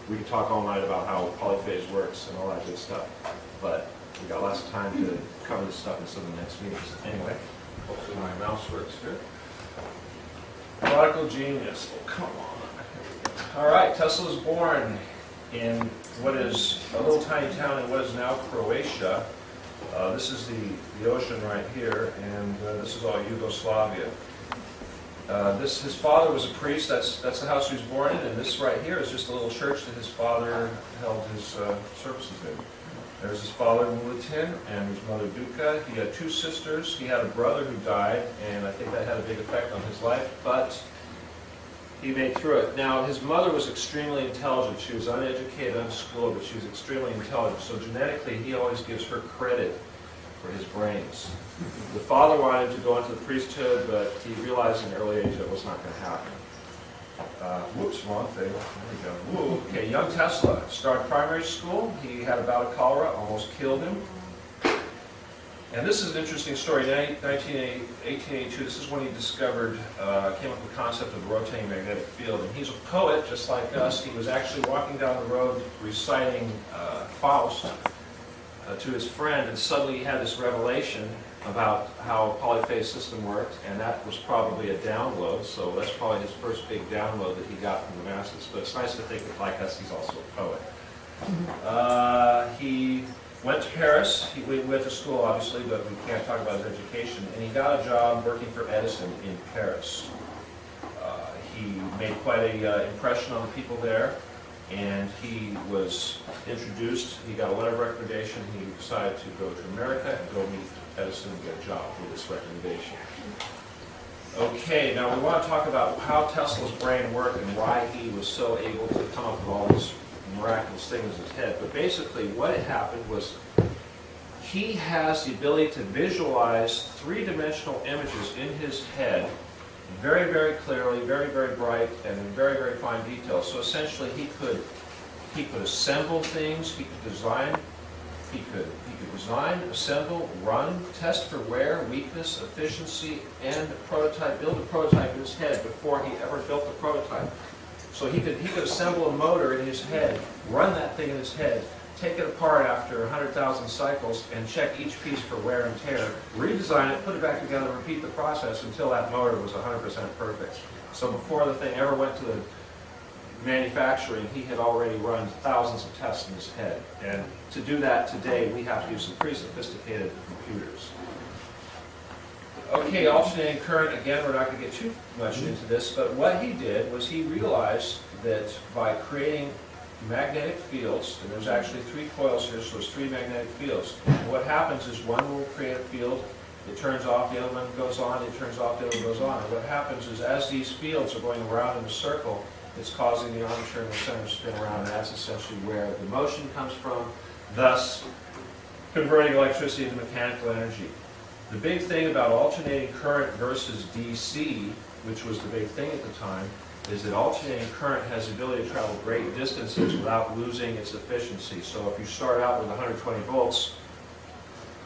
we could talk all night about how polyphase works and all that good stuff, but we got lots of time to cover this stuff in some of the next meetings. Anyway, hopefully my mouse works good. Prodigal genius. Oh, come on. All right, Tesla was born in what is a little tiny town in what is now Croatia. This is the ocean right here, and this is all Yugoslavia. His father was a priest. That's the house he was born in, and this right here is just a little church that his father held his services in. There's his father, Milutin, and his mother, Duka. He had two sisters. He had a brother who died, and I think that had a big effect on his life, but he made through it. Now, his mother was extremely intelligent. She was uneducated, unschooled, but she was extremely intelligent. So genetically, he always gives her credit for his brains. The father wanted him to go into the priesthood, but he realized in an early age that was not going to happen. Whoops, wrong thing. There we go. Woo. Okay, young Tesla started primary school. He had a bout of cholera, almost killed him. And this is an interesting story. In 1882, this is when he discovered, came up with the concept of the rotating magnetic field. And he's a poet, just like us. He was actually walking down the road reciting Faust to his friend, and suddenly he had this revelation about how a polyphase system worked, and that was probably a download, so that's probably his first big download that he got from the masses. But it's nice to think that, like us, he's also a poet. He went to Paris. He went to school, obviously, but we can't talk about his education, and he got a job working for Edison in Paris. He made quite an impression on the people there, and he was introduced. He got a letter of recommendation. He decided to go to America and go meet Edison and get a job with this recommendation. Okay, now we want to talk about how Tesla's brain worked and why he was so able to come up with all these miraculous things in his head. But basically what had happened was he has the ability to visualize three-dimensional images in his head very, very clearly, very, very bright, and in very, very fine detail. So essentially he could assemble things, he could design, assemble, run, test for wear, weakness, efficiency, and build a prototype in his head before he ever built the prototype. So he could assemble a motor in his head, run that thing in his head, take it apart after 100,000 cycles, and check each piece for wear and tear, redesign it, put it back together, repeat the process until that motor was 100% perfect. So before the thing ever went to the manufacturing, he had already run thousands of tests in his head. And to do that today, we have to use some pretty sophisticated computers. Okay, alternating current, again, we're not going to get too much into this, but what he did was he realized that by creating magnetic fields, and there's actually three coils here, so there's three magnetic fields. And what happens is one will create a field, it turns off, the other one goes on, it turns off, the other one goes on. And what happens is as these fields are going around in a circle, it's causing the armature in the center to spin around, and that's essentially where the motion comes from, thus converting electricity into mechanical energy. The big thing about alternating current versus DC, which was the big thing at the time, is that alternating current has the ability to travel great distances without losing its efficiency. So if you start out with 120 volts,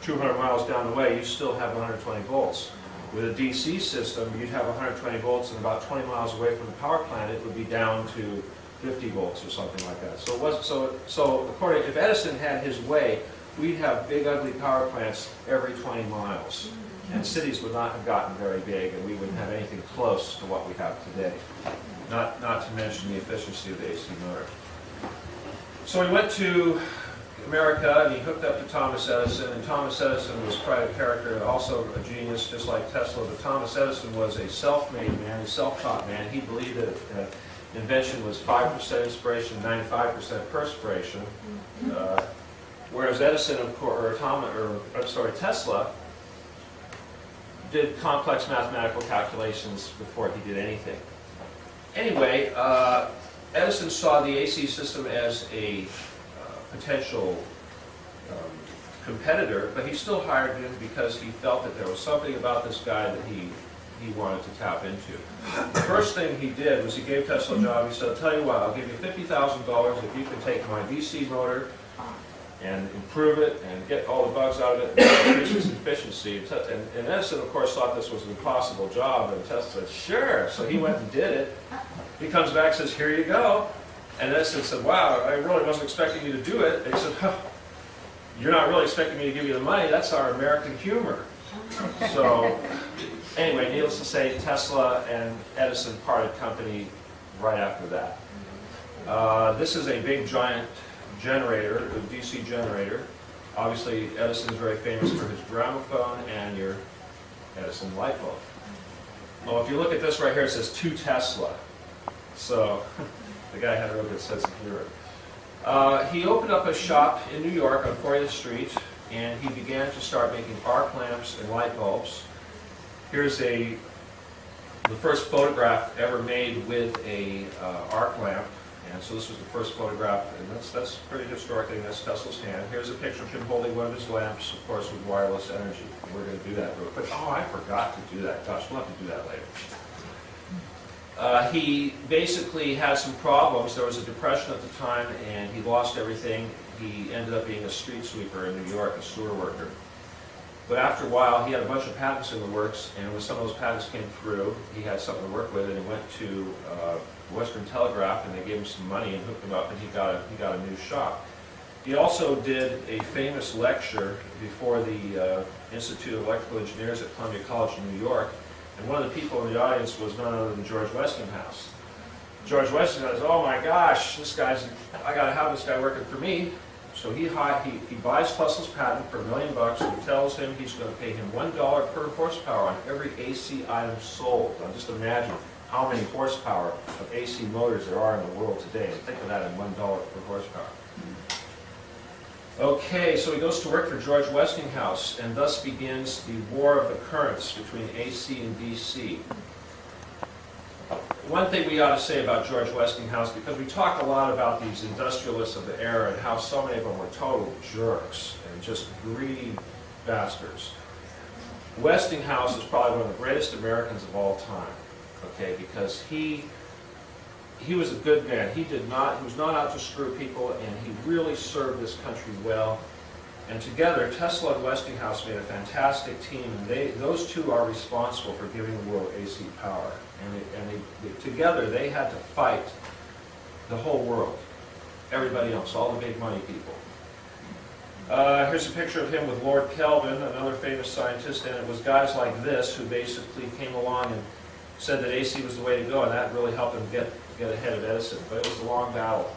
200 miles down the way, you still have 120 volts. With a DC system, you'd have 120 volts, and about 20 miles away from the power plant, it would be down to 50 volts or something like that. So it was according, if Edison had his way, we'd have big, ugly power plants every 20 miles, and cities would not have gotten very big, and we wouldn't have anything close to what we have today. Not to mention the efficiency of the AC motor. So he went to America, and he hooked up to Thomas Edison, and Thomas Edison was quite a character, also a genius, just like Tesla, but Thomas Edison was a self-made man, a self-taught man. He believed that invention was 5% inspiration, 95% perspiration, whereas Edison, Tesla, did complex mathematical calculations before he did anything. Anyway, Edison saw the AC system as a potential competitor, but he still hired him because he felt that there was something about this guy that he wanted to tap into. The first thing he did was he gave Tesla a job. He said, "I'll tell you what, I'll give you $50,000 if you can take my DC motor and improve it and get all the bugs out of it and increase its efficiency." And Edison, of course, thought this was an impossible job, and Tesla said, "Sure." So he went and did it. He comes back and says, "Here you go." And Edison said, wow, I really wasn't expecting you to do it. And he said, huh, you're not really expecting me to give you the money. That's our American humor. So anyway, needless to say, Tesla and Edison parted company right after that. This is a big giant generator, a DC generator. Obviously, Edison is very famous for his gramophone and your Edison light bulb. Well, if you look at this right here, it says 2 Tesla. So the guy had a real good sense of humor. He opened up a shop in New York on 40th Street, and he began to start making arc lamps and light bulbs. Here's the first photograph ever made with a arc lamp. And so this was the first photograph, and that's pretty historic thing. That's Tesla's hand. Here's a picture of him holding one of his lamps, of course, with wireless energy. And we're going to do that real quick. Oh, I forgot to do that. Gosh, we'll have to do that later. He basically had some problems. There was a depression at the time, and he lost everything. He ended up being a street sweeper in New York, a sewer worker. But after a while, he had a bunch of patents in the works, and when some of those patents came through, he had something to work with, and he went to Western Telegraph, and they gave him some money and hooked him up, and he got a new shop. He also did a famous lecture before the Institute of Electrical Engineers at Columbia College in New York, and one of the people in the audience was none other than George Westinghouse. George Westinghouse, oh my gosh, I got to have this guy working for me. So he buys Tesla's patent for $1 million and tells him he's going to pay him $1 per horsepower on every AC item sold. Now just imagine how many horsepower of AC motors there are in the world today, and think of that in $1 per horsepower. Okay, so he goes to work for George Westinghouse, and thus begins the war of the currents between AC and DC. One thing we ought to say about George Westinghouse, because we talk a lot about these industrialists of the era and how so many of them were total jerks and just greedy bastards. Westinghouse is probably one of the greatest Americans of all time, okay, because he was a good man. He was not out to screw people, and he really served this country well. And together, Tesla and Westinghouse made a fantastic team, and those two are responsible for giving the world AC power. And together, they had to fight the whole world, everybody else, all the big money people. Here's a picture of him with Lord Kelvin, another famous scientist, and it was guys like this who basically came along and said that AC was the way to go, and that really helped him get ahead of Edison. But it was a long battle.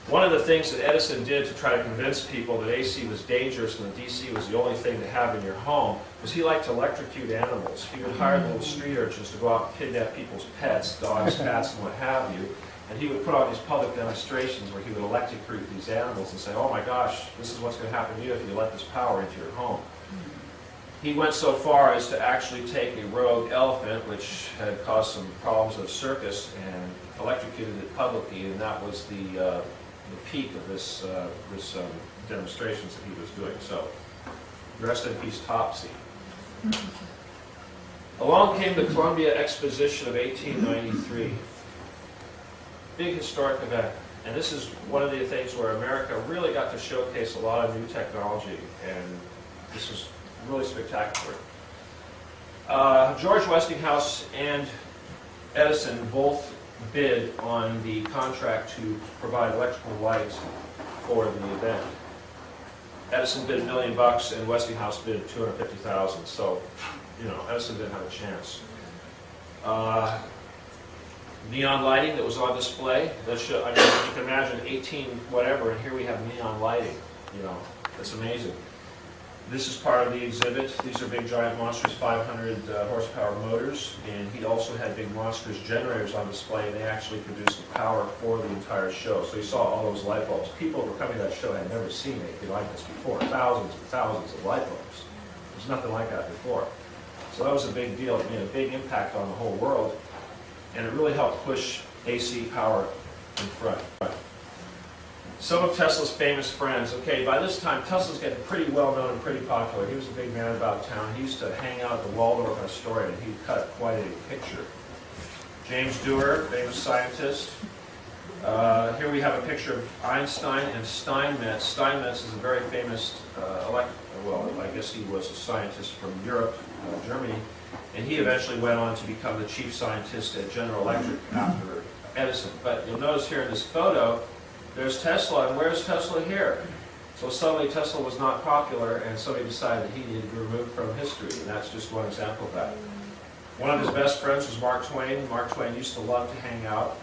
One of the things that Edison did to try to convince people that AC was dangerous and that DC was the only thing to have in your home was he liked to electrocute animals. He would hire little street urchins to go out and kidnap people's pets, dogs, cats, and what have you. And he would put on these public demonstrations where he would electrocute these animals and say, oh my gosh, this is what's going to happen to you if you let this power into your home. He went so far as to actually take a rogue elephant, which had caused some problems at a circus, and electrocuted it publicly, and that was the peak of this demonstrations that he was doing. So, rest in peace, Topsy. Along came the Columbia Exposition of 1893. Big historic event. And this is one of the things where America really got to showcase a lot of new technology, and this was really spectacular. George Westinghouse and Edison both bid on the contract to provide electrical light for the event. Edison bid $1 million and Westinghouse bid $250,000. So, Edison didn't have a chance. Neon lighting that was on display. You can imagine 18 whatever, and here we have neon lighting. That's amazing. This is part of the exhibit. These are big giant monsters, 500 horsepower motors, and he also had big monsters generators on display, and they actually produced the power for the entire show. So you saw all those light bulbs. People who were coming to that show had never seen anything like this before. Thousands and thousands of light bulbs. There's nothing like that before. So that was a big deal. It made a big impact on the whole world, and it really helped push AC power in front. Some of Tesla's famous friends. Okay, by this time, Tesla's getting pretty well known and pretty popular. He was a big man about town. He used to hang out at the Waldorf Astoria, and he cut quite a picture. James Dewar, famous scientist. Here we have a picture of Einstein and Steinmetz. Steinmetz is a very famous, I guess he was a scientist from Europe, Germany, and he eventually went on to become the chief scientist at General Electric Edison. But you'll notice here in this photo, there's Tesla, and where's Tesla here? So suddenly Tesla was not popular, and somebody decided he needed to be removed from history, and that's just one example of that. One of his best friends was Mark Twain. Mark Twain used to love to hang out.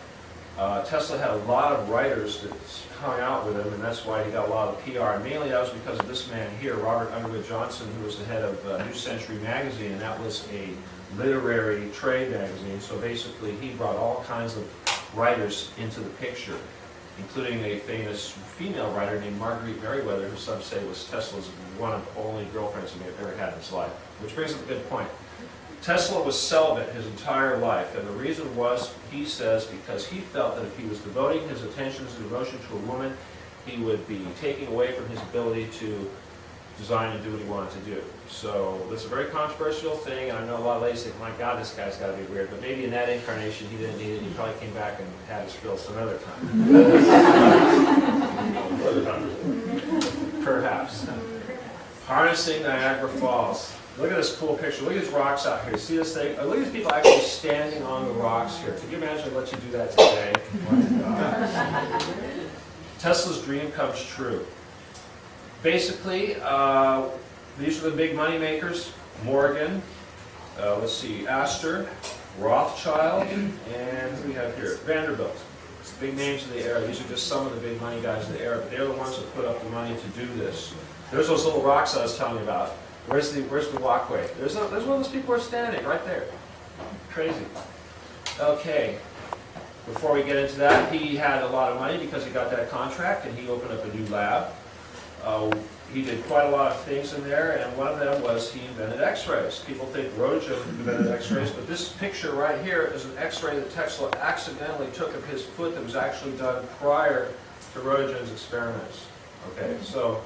Tesla had a lot of writers that hung out with him, and that's why he got a lot of PR. And mainly that was because of this man here, Robert Underwood Johnson, who was the head of New Century magazine, and that was a literary trade magazine. So basically he brought all kinds of writers into the picture, including a famous female writer named Marguerite Merriweather, who some say was Tesla's one of the only girlfriends he may have ever had in his life. Which brings up a good point. Tesla was celibate his entire life, and the reason was, he says, because he felt that if he was devoting his attention and devotion to a woman, he would be taking away from his ability to design and do what he wanted to do. So it's a very controversial thing, and I know a lot of ladies think, my God, this guy's got to be weird. But maybe in that incarnation he didn't need it. He probably came back and had his fill some other time. Perhaps. Harnessing Niagara Falls. Look at this cool picture. Look at these rocks out here. See this thing? Look at these people actually standing on the rocks here. Could you imagine what you do that today? My God. Tesla's dream comes true. Basically, these are the big money makers. Morgan, let's see, Astor, Rothschild, and who do we have here? Vanderbilt. It's big names in the era. These are just some of the big money guys in the era, but they're the ones that put up the money to do this. There's those little rocks I was telling you about. Where's the walkway? There's one of those people who are standing right there. Crazy. Okay. Before we get into that, he had a lot of money because he got that contract, and he opened up a new lab. He did quite a lot of things in there, and one of them was he invented X-rays. People think Roentgen invented X-rays, but this picture right here is an X-ray that Tesla accidentally took of his foot that was actually done prior to Roentgen's experiments. Okay, so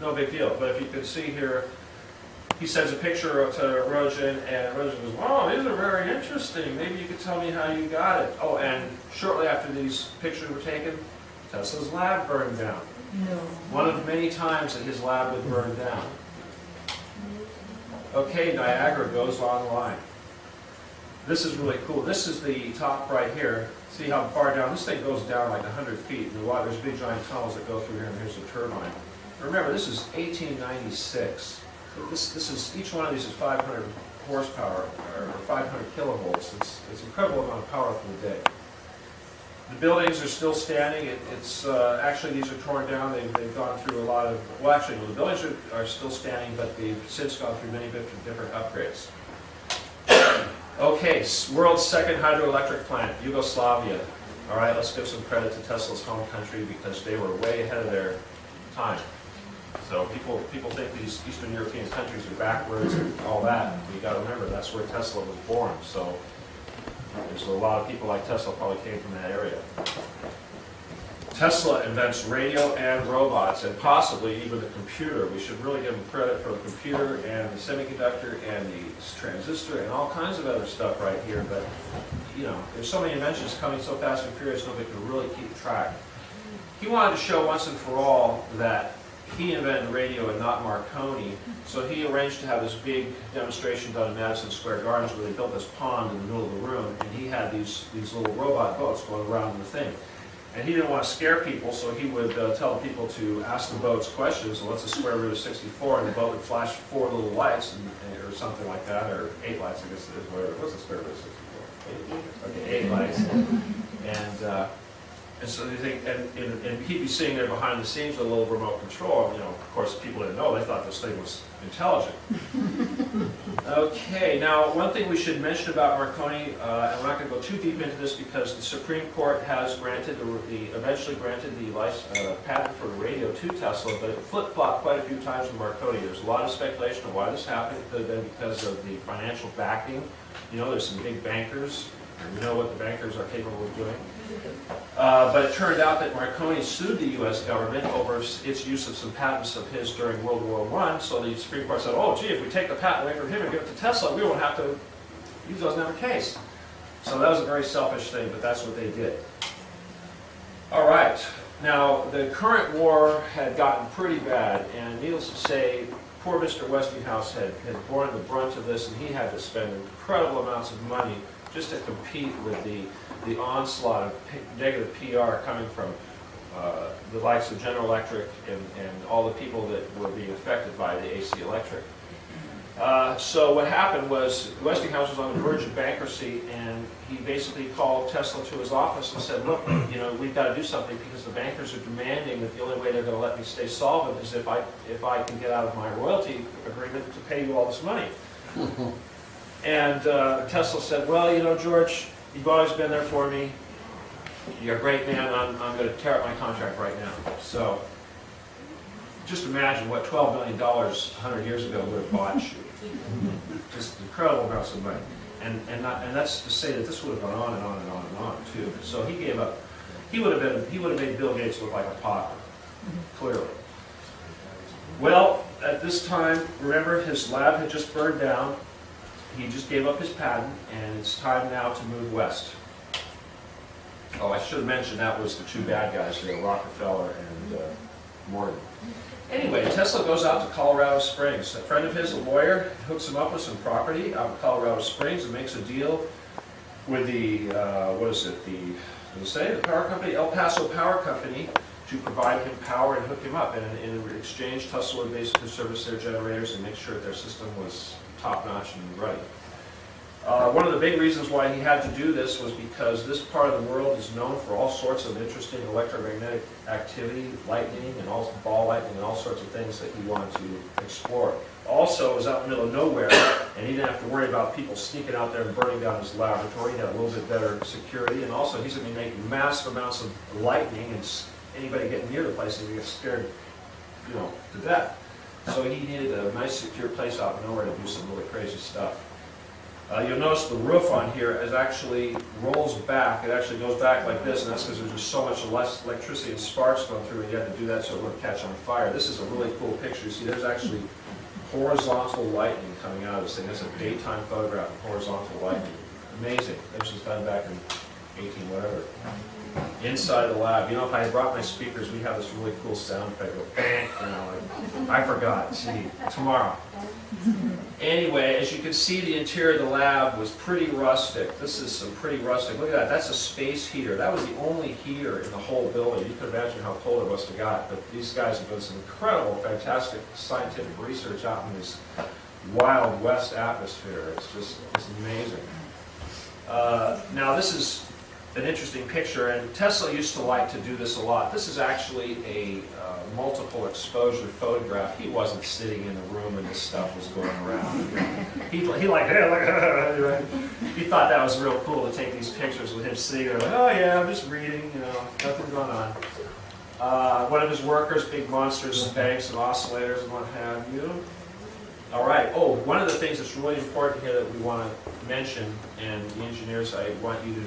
no big deal. But if you can see here, he sends a picture to Roentgen, and Roentgen goes, "Wow, these are very interesting. Maybe you could tell me how you got it." Oh, and shortly after these pictures were taken, Tesla's lab burned down. No. One of many times that his lab would burn down. Okay, Niagara goes online. This is really cool. This is the top right here. See how far down? This thing goes down like 100 feet. And there's big giant tunnels that go through here, and here's the turbine. Remember, this is 1896. This is, each one of these is 500 horsepower, or 500 kilovolts. It's an incredible amount of power for the day. The buildings are still standing. Actually, these are torn down. They've gone through a lot of, well, actually, the buildings are still standing, but they've since gone through many different upgrades. Okay, world's second hydroelectric plant, Yugoslavia. All right, let's give some credit to Tesla's home country because they were way ahead of their time. So people think these Eastern European countries are backwards and all that. You got to remember that's where Tesla was born. So there's a lot of people like Tesla probably came from that area. Tesla invents radio and robots, and possibly even the computer. We should really give him credit for the computer and the semiconductor and the transistor and all kinds of other stuff right here. But you know, there's so many inventions coming so fast and furious, nobody can really keep track. He wanted to show once and for all that he invented radio and not Marconi, so he arranged to have this big demonstration done in Madison Square Gardens where they built this pond in the middle of the room, and he had these little robot boats going around the thing. And he didn't want to scare people, so he would tell people to ask the boats questions. So what's the square root of 64? And the boat would flash 4 little lights, or something like that, or 8 lights, I guess it is. What's the square root of 64? 8. Okay, 8 lights. And so they think, and he'd be sitting there behind the scenes with a little remote control. You know, of course, people didn't know. They thought this thing was intelligent. Okay, now one thing we should mention about Marconi, and we're not going to go too deep into this because the Supreme Court has granted eventually granted the patent for the radio to Tesla, but it flip-flopped quite a few times with Marconi. There's a lot of speculation of why this happened. It could have been because of the financial backing. You know, there's some big bankers. You know what the bankers are capable of doing. But it turned out that Marconi sued the U.S. government over its use of some patents of his during World War I, so the Supreme Court said, oh, gee, if we take the patent away from him and give it to Tesla, we won't have to use those in our case. So that was a very selfish thing, but that's what they did. All right. Now, the current war had gotten pretty bad, and needless to say, poor Mr. Westinghouse had borne the brunt of this, and he had to spend incredible amounts of money just to compete with the onslaught of negative PR coming from the likes of General Electric and all the people that were being affected by the AC Electric. So what happened was Westinghouse was on the verge of bankruptcy, and he basically called Tesla to his office and said, look, you know, we've got to do something because the bankers are demanding that the only way they're going to let me stay solvent is if I can get out of my royalty agreement to pay you all this money. And Tesla said, well, you know, George, you've always been there for me. You're a great man. I'm going to tear up my contract right now. So just imagine what $12 million 100 years ago would have bought you. Just incredible amounts of money. And that's to say that this would have gone on and on and on and on too. So he gave up. He would have made Bill Gates look like a pauper, clearly. Well, at this time, remember, his lab had just burned down. He just gave up his patent, and it's time now to move west. Oh, I should have mentioned that was the two bad guys there, Rockefeller and Morgan. Anyway, Tesla goes out to Colorado Springs. A friend of his, a lawyer, hooks him up with some property out in Colorado Springs and makes a deal with the, the power company, El Paso Power Company, to provide him power and hook him up. And in exchange, Tesla would basically service their generators and make sure that their system was top-notch and ready. One of the big reasons why he had to do this was because this part of the world is known for all sorts of interesting electromagnetic activity, lightning, and also ball lightning, and all sorts of things that he wanted to explore. Also, it was out in the middle of nowhere, and he didn't have to worry about people sneaking out there and burning down his laboratory. He had a little bit better security, and also he's going to be making massive amounts of lightning, and anybody getting near the place is going to get scared, you know, to death. So he needed a nice, secure place out in nowhere to do some really crazy stuff. You'll notice the roof on here is actually rolls back. It actually goes back like this, and that's because there's just so much less electricity and sparks going through, and you had to do that so it wouldn't catch on fire. This is a really cool picture. You see, there's actually horizontal lightning coming out of this thing. That's a daytime photograph of horizontal lightning. Amazing. This was done back in 18 whatever. Inside the lab. You know, if I had brought my speakers, we'd have this really cool sound effect. Go bang, you know, like, I forgot. Gee, tomorrow. Anyway, as you can see, the interior of the lab was pretty rustic. This is some pretty rustic. Look at that. That's a space heater. That was the only heater in the whole building. You can imagine how cold it must have got. But these guys have done some incredible, fantastic scientific research out in this Wild West atmosphere. It's amazing. Now, this is an interesting picture, and Tesla used to like to do this a lot. This is actually a multiple exposure photograph. He wasn't sitting in the room and this stuff was going around. He liked, hey, look, he thought that was real cool to take these pictures with him sitting there like, oh yeah, I'm just reading, you know, nothing going on. One of his workers, big monsters, banks and oscillators and what have you. All right. Oh, one of the things that's really important here that we want to mention, and the engineers, I want you to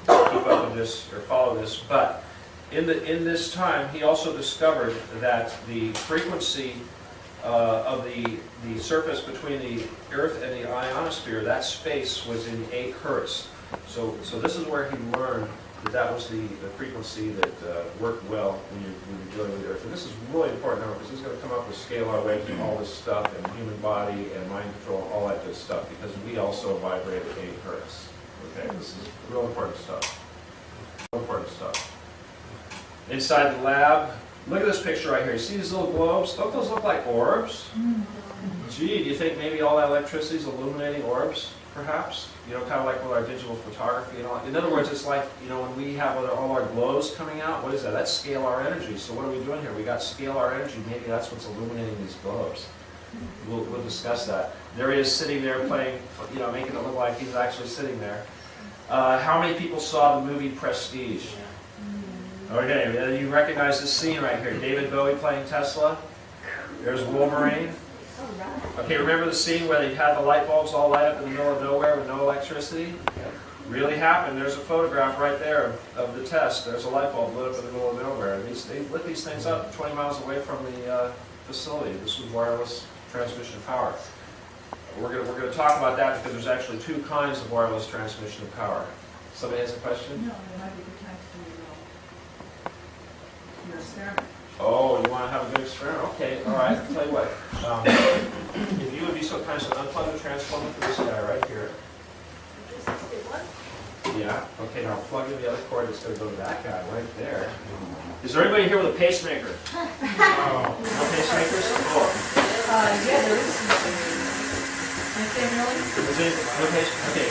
keep up with this or follow this, but in this time he also discovered that the frequency of the surface between the Earth and the ionosphere, that space was in 8 hertz. So this is where he learned that was the frequency that worked well when you're dealing with the Earth. And this is really important now because this is going to come up with scalar waves and all this stuff, and human body and mind control, all that good stuff, because we also vibrate at 8 hertz. Okay, this is real important stuff. Real important stuff. Inside the lab, look at this picture right here. You see these little globes? Don't those look like orbs? Gee, do you think maybe all that electricity is illuminating orbs, perhaps? You know, kind of like with our digital photography and all. In other words, it's like, you know, when we have all our glows coming out, what is that? That's scalar energy. So what are we doing here? We got scalar energy. Maybe that's what's illuminating these globes. We'll discuss that. There he is sitting there playing, you know, making it look like he's actually sitting there. How many people saw the movie Prestige? Okay, you recognize this scene right here. David Bowie playing Tesla. There's Wolverine. Okay, remember the scene where they had the light bulbs all light up in the middle of nowhere with no electricity? Really happened. There's a photograph right there of the test. There's a light bulb lit up in the middle of nowhere. They lit these things up 20 miles away from the facility. This was wireless transmission power. We're going to talk about that because there's actually 2 kinds of wireless transmission of power. Somebody has a question? No, it might be a good time to do your experiment. Oh, you want to have a good experiment? Okay, all right. I'll tell you what. If you would be so kind as to unplug the transformer for this guy right here. Yeah, okay, now plug in the other cord that's gonna go to that guy right there. Is there anybody here with a pacemaker? No pacemakers? Cool. Yeah, there is something. Anything really? Is it, okay.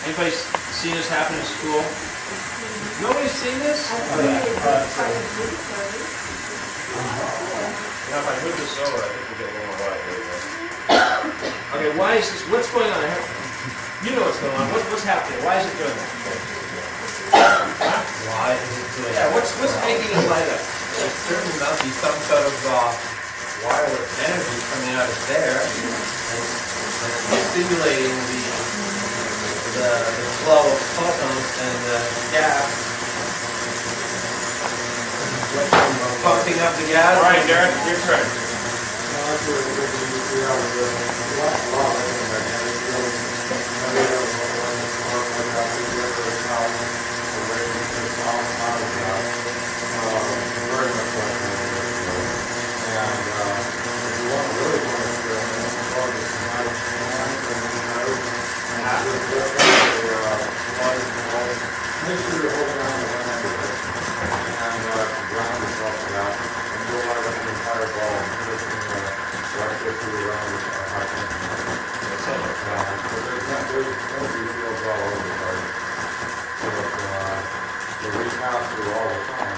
Anybody seen this happen in school? Nobody's seen this? Oh, yeah. Now, if I move this over, I think we'll get a little more light. There we go. Okay, why is this, what's going on? You know what's going on. What's happening? Why is it doing that? Why is it doing Yeah, what's making it light up? There certainly must be some sort of wireless energy coming out of there and stimulating the flow of photons and gas. Pumping up the gas. All right, Derek, your turn. Make sure you're holding on to one end of it and ground yourself to that, and you'll light up the entire ball and put it in right there through the round with a high tension. But there's energy fields all over the target. So that we pass through all the time.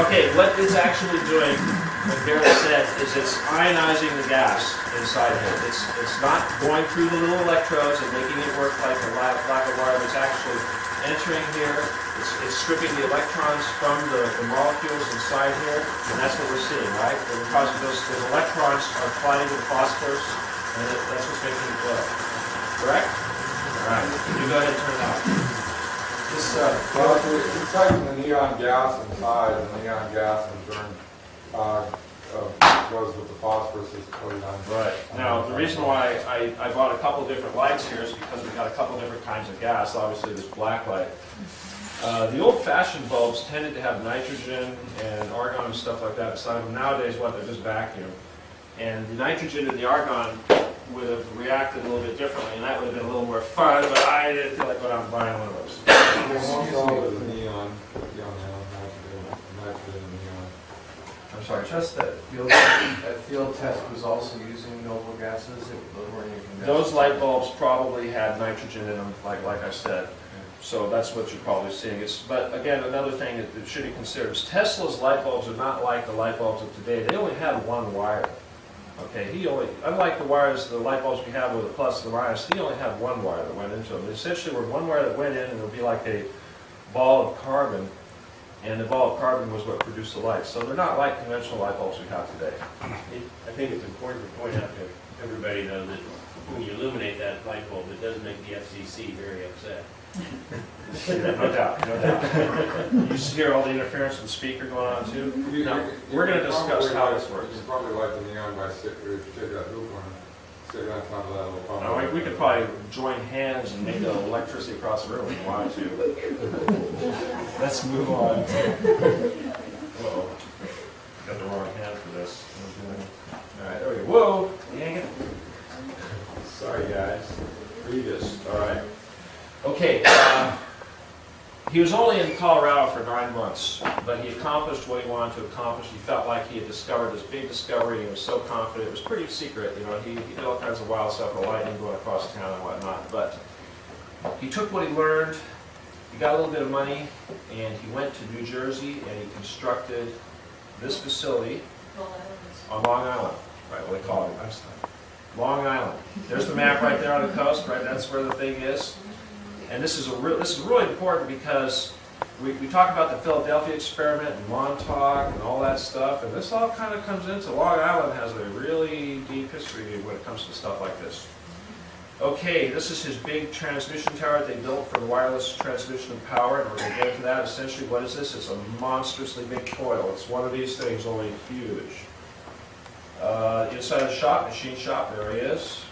Okay, what it's actually doing, what Derek said, is it's ionizing the gas inside of it. It's not going through the little electrodes and making it work like a lack of wire. It's actually entering here. It's stripping the electrons from the molecules inside here, and that's what we're seeing, right? Because those electrons are colliding with phosphorus, and that's what's making it glow. Correct? All right. You go ahead and turn it off. Well, it's taking the neon gas inside, and the neon gas in turn goes with the phosphorus that's coated on. Right. Now, the reason why I bought a couple different lights here is because we've got a couple different kinds of gas. Obviously, this black light. The old-fashioned bulbs tended to have nitrogen and argon and stuff like that inside of them. Nowadays, they're just vacuum. And the nitrogen and the argon would have reacted a little bit differently, and that would have been a little more fun, but I didn't feel like going out and buying one of those. Almost all of it is neon, nitrogen and neon. I'm sorry, just that field test was also using noble gases. Those light bulbs probably had nitrogen in them, like I said. So that's what you're probably seeing. But again, another thing that should be considered is Tesla's light bulbs are not like the light bulbs of today. They only had one wire. Okay, unlike the light bulbs we have with the plus and the minus, he only had one wire that went into them. Essentially, were one wire that went in, and it would be like a ball of carbon, and the ball of carbon was what produced the light. So they're not like conventional light bulbs we have today. I think it's important to point out to everybody, though, that when you illuminate that light bulb, it does make the FCC very upset. No doubt, no doubt. You just hear all the interference with the speaker going on too. Now, we're going to discuss how this works. You probably light the neon by if you take that hoop on it, stick it on top of that little pump. Now, we could probably join hands and make electricity across the room if we wanted to. Let's move on. Uh-oh. Got the wrong hand for this. All right, there we go. Whoa! Dang it. Sorry, guys. Previous. All right. Okay. He was only in Colorado for 9 months, but he accomplished what he wanted to accomplish. He felt like he had discovered this big discovery. He was so confident. It was pretty secret, you know. He did all kinds of wild stuff, with lightning going across town and whatnot. But he took what he learned. He got a little bit of money, and he went to New Jersey, and he constructed this facility on Long Island. Right, what they call it. Long Island. There's the map right there on the coast. Right, that's where the thing is. And this is really important because we talk about the Philadelphia experiment and Montauk and all that stuff, and this all kind of comes into Long Island has a really deep history when it comes to stuff like this. Okay, this is his big transmission tower they built for the wireless transmission of power, and we're going to get into that. Essentially, what is this? It's a monstrously big coil. It's one of these things, only huge. Inside the shop, machine shop, there he is.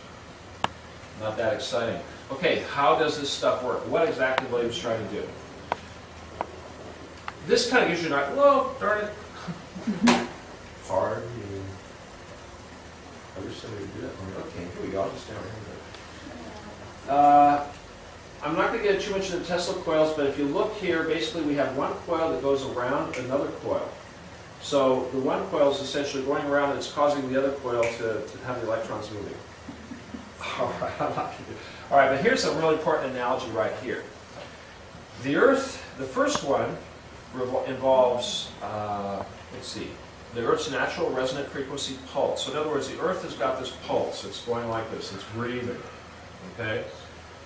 Not that exciting. Okay, how does this stuff work? What exactly was he trying to do? This kind of gives you an idea. Well, darn it. Hard. I wish somebody would do that for me. Okay, here we go. I'll just stand right here. I'm not going to get too much into Tesla coils, but if you look here, basically we have one coil that goes around another coil. So the one coil is essentially going around and it's causing the other coil to have the electrons moving. All right, but here's a really important analogy right here. The Earth, the first one involves, let's see, the Earth's natural resonant frequency pulse. So in other words, the Earth has got this pulse. It's going like this. It's breathing. Okay?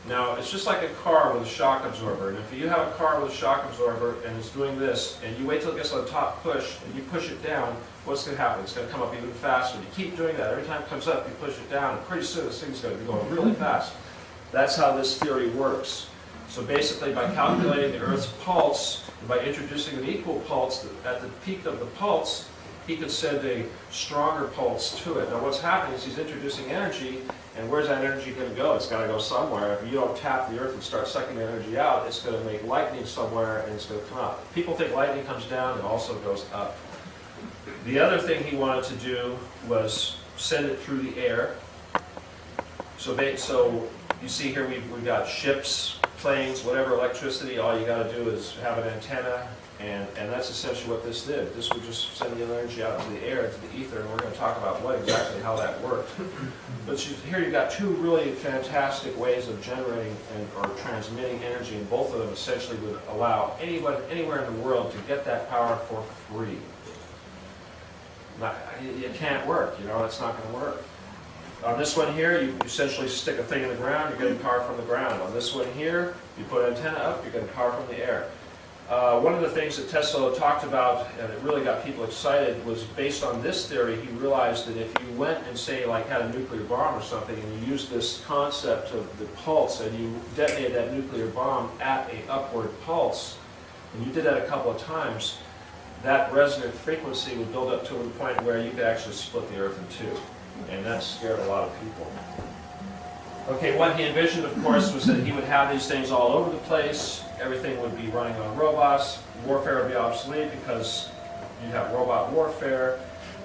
Now, it's just like a car with a shock absorber. And if you have a car with a shock absorber and it's doing this, and you wait till it gets to the top push, and you push it down, what's going to happen? It's going to come up even faster. You keep doing that. Every time it comes up, you push it down, and pretty soon this thing's going to be going really fast. That's how this theory works. So basically, by calculating the Earth's pulse, and by introducing an equal pulse at the peak of the pulse, he could send a stronger pulse to it. Now what's happening is he's introducing energy, and where's that energy going to go? It's got to go somewhere. If you don't tap the Earth and start sucking the energy out, it's going to make lightning somewhere, and it's going to come up. People think lightning comes down, it also goes up. The other thing he wanted to do was send it through the air. So you see here we've got ships, planes, whatever electricity. All you got to do is have an antenna, and that's essentially what this did. This would just send the energy out into the air, into the ether, and we're going to talk about how that worked. But here you've got two really fantastic ways of generating or transmitting energy, and both of them essentially would allow anyone anywhere in the world to get that power for free. It can't work, it's not going to work. On this one here, you essentially stick a thing in the ground, you're getting power from the ground. On this one here, you put an antenna up, you're getting power from the air. One of the things that Tesla talked about, and it really got people excited, was based on this theory. He realized that if you went and, say, like had a nuclear bomb or something, and you used this concept of the pulse, and you detonated that nuclear bomb at an upward pulse, and you did that a couple of times, that resonant frequency would build up to the point where you could actually split the Earth in two. And that scared a lot of people. Okay, what he envisioned, of course, was that he would have these things all over the place. Everything would be running on robots. Warfare would be obsolete because you'd have robot warfare.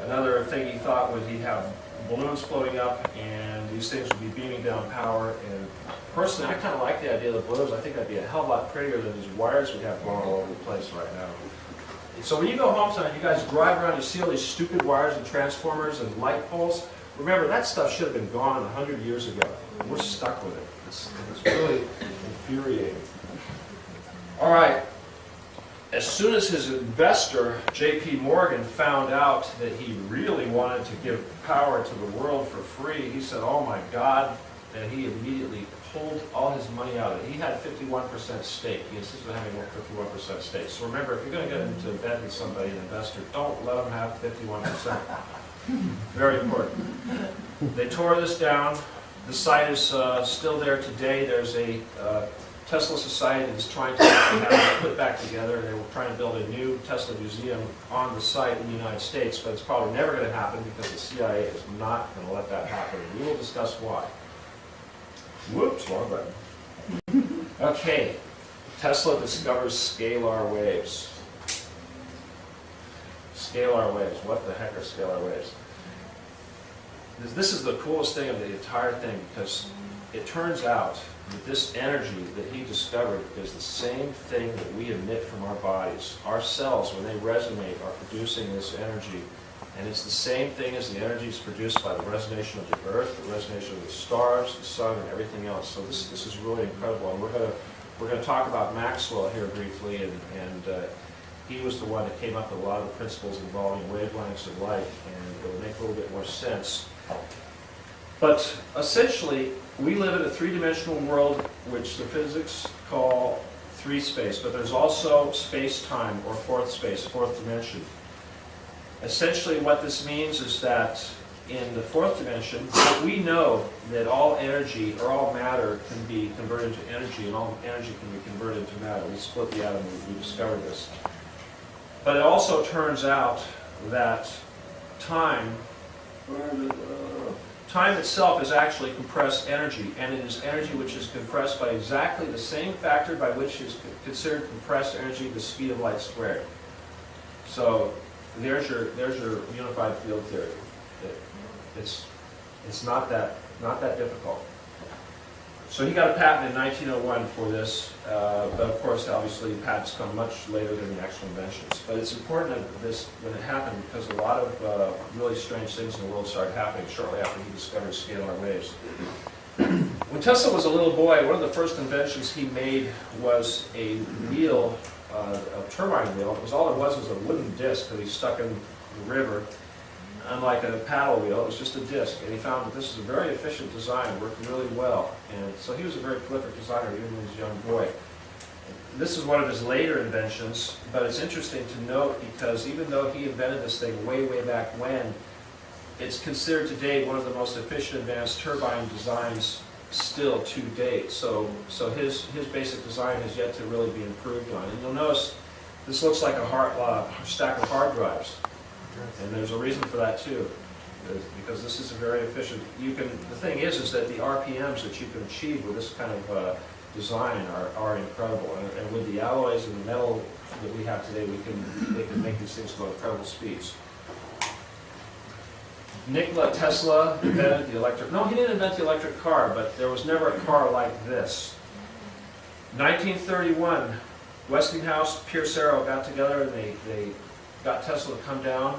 Another thing he thought was he'd have balloons floating up, and these things would be beaming down power. And personally, I kind of like the idea of the balloons. I think that'd be a hell of a lot prettier than these wires we have going all over the place right now. So when you go home tonight, you guys drive around, you see all these stupid wires and transformers and light poles. Remember, that stuff should have been gone 100 years ago. We're stuck with it. It's really infuriating. All right. As soon as his investor, J.P. Morgan, found out that he really wanted to give power to the world for free, he said, oh my God, and he immediately pulled all his money out of it. He had 51% stake. He insisted on having a 51% stake. So remember, if you're going to get into bed with somebody, an investor, don't let them have 51%. Very important. They tore this down. The site is still there today. There's a Tesla Society that's trying to have it put back together. They were trying to build a new Tesla museum on the site in the United States, but it's probably never going to happen because the CIA is not going to let that happen. We will discuss why. Whoops, wrong button. Okay, Tesla discovers scalar waves. Scalar waves. What the heck are scalar waves? This is the coolest thing of the entire thing, because it turns out that this energy that he discovered is the same thing that we emit from our bodies. Our cells, when they resonate, are producing this energy, and it's the same thing as the energy is produced by the resonation of the Earth, the resonation of the stars, the sun, and everything else. So this is really incredible, and we're going to talk about Maxwell here briefly, and he was the one that came up with a lot of the principles involving wavelengths of light, and it will make a little bit more sense. But essentially, we live in a three-dimensional world which the physics call three-space, but there's also space-time, or fourth dimension. Essentially what this means is that in the fourth dimension, we know that all energy, or all matter, can be converted into energy, and all energy can be converted into matter. We split the atom, we discovered this. But it also turns out that time itself is actually compressed energy, and it is energy which is compressed by exactly the same factor by which is considered compressed energy, the speed of light squared. So there's your unified field theory. It's not that difficult. So he got a patent in 1901 for this, but of course, obviously, patents come much later than the actual inventions. But it's important that this, when it happened, because a lot of really strange things in the world started happening shortly after he discovered scalar waves. When Tesla was a little boy, one of the first inventions he made was a wheel, a turbine wheel. All it was a wooden disc that he stuck in the river. Unlike a paddle wheel, it was just a disc, and he found that this is a very efficient design, it worked really well. And so he was a very prolific designer even when he was a young boy. This is one of his later inventions, but it's interesting to note because even though he invented this thing way, way back when, it's considered today one of the most efficient advanced turbine designs still to date. So his basic design has yet to really be improved on. And you'll notice this looks like a stack of hard drives. And there's a reason for that too, because this is a very efficient. The thing is that the RPMs that you can achieve with this kind of design are incredible. And with the alloys and the metal that we have today, they can make these things go at incredible speeds. Nikola Tesla invented the electric. No, he didn't invent the electric car, but there was never a car like this. 1931, Westinghouse, Pierce Arrow got together and they got Tesla to come down.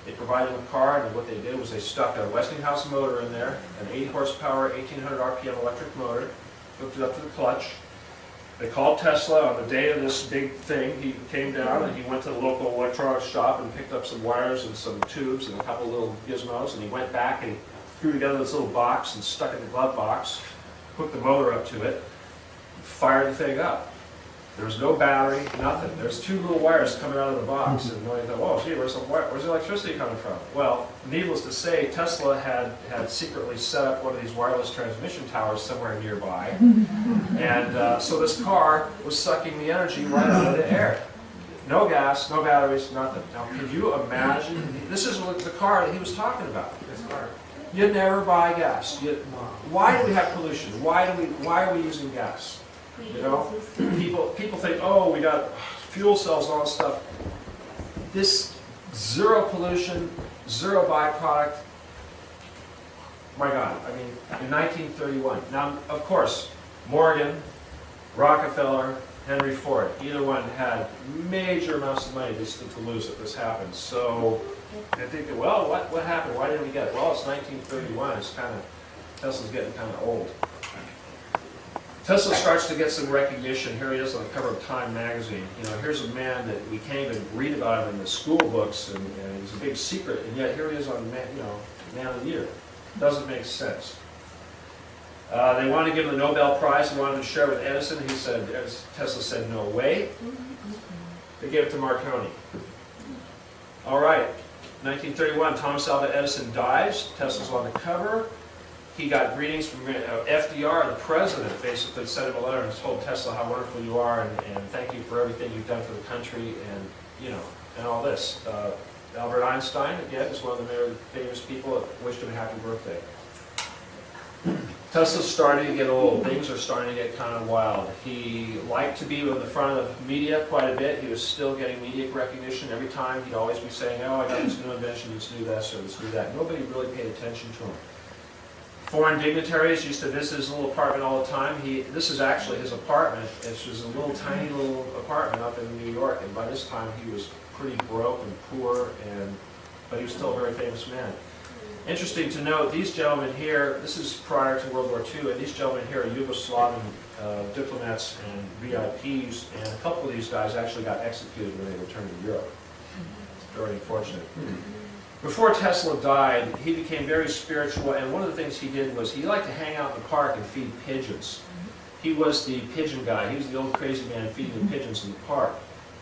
They provided him a car, and what they did was they stuck a Westinghouse motor in there, an 80 horsepower, 1800 RPM electric motor, hooked it up to the clutch. They called Tesla on the day of this big thing. He came down and he went to the local electronics shop and picked up some wires and some tubes and a couple little gizmos, and he went back and he threw together this little box and stuck it in the glove box, hooked the motor up to it, fired the thing up. There was no battery, nothing. There's two little wires coming out of the box, and you thought, "Whoa, gee, where's the electricity coming from?" Well, needless to say, Tesla had secretly set up one of these wireless transmission towers somewhere nearby, and so this car was sucking the energy right out of the air. No gas, no batteries, nothing. Now, can you imagine? This is the car that he was talking about. You'd never buy gas. Why do we have pollution? Why are we using gas? You know, people think, oh, we got fuel cells and all this stuff. This zero pollution, zero byproduct. My God, I mean, in 1931. Now, of course, Morgan, Rockefeller, Henry Ford, either one had major amounts of money just to lose if this happened. So I think, well, what happened? Why didn't we get it? Well, it's 1931. It's Tesla's getting kind of old. Tesla starts to get some recognition. Here he is on the cover of Time magazine. You know, here's a man that we can't even read about him in the school books, and he's a big secret, and yet here he is on, Man of the Year. Doesn't make sense. They wanted to give him the Nobel Prize. They wanted to share with Edison. Tesla said, no way. They gave it to Marconi. All right, 1931, Thomas Alva Edison dies. Tesla's on the cover. He got greetings from FDR, the president, basically sent him a letter and told Tesla how wonderful you are and thank you for everything you've done for the country and all this. Albert Einstein, again, is one of the very famous people that wished him a happy birthday. Tesla's starting to get old. Things are starting to get kind of wild. He liked to be in the front of the media quite a bit. He was still getting media recognition every time. He'd always be saying, oh, I got this new invention, let's do this or let's do that. Nobody really paid attention to him. Foreign dignitaries used to visit his little apartment all the time. This is actually his apartment. It's just a little tiny little apartment up in New York, and by this time he was pretty broke and poor, but he was still a very famous man. Interesting to note, these gentlemen here, this is prior to World War II, and these gentlemen here are Yugoslavian diplomats and VIPs, and a couple of these guys actually got executed when they returned to Europe. Very unfortunate. Before Tesla died, he became very spiritual, and one of the things he did was he liked to hang out in the park and feed pigeons. He was the pigeon guy. He was the old crazy man feeding the pigeons in the park.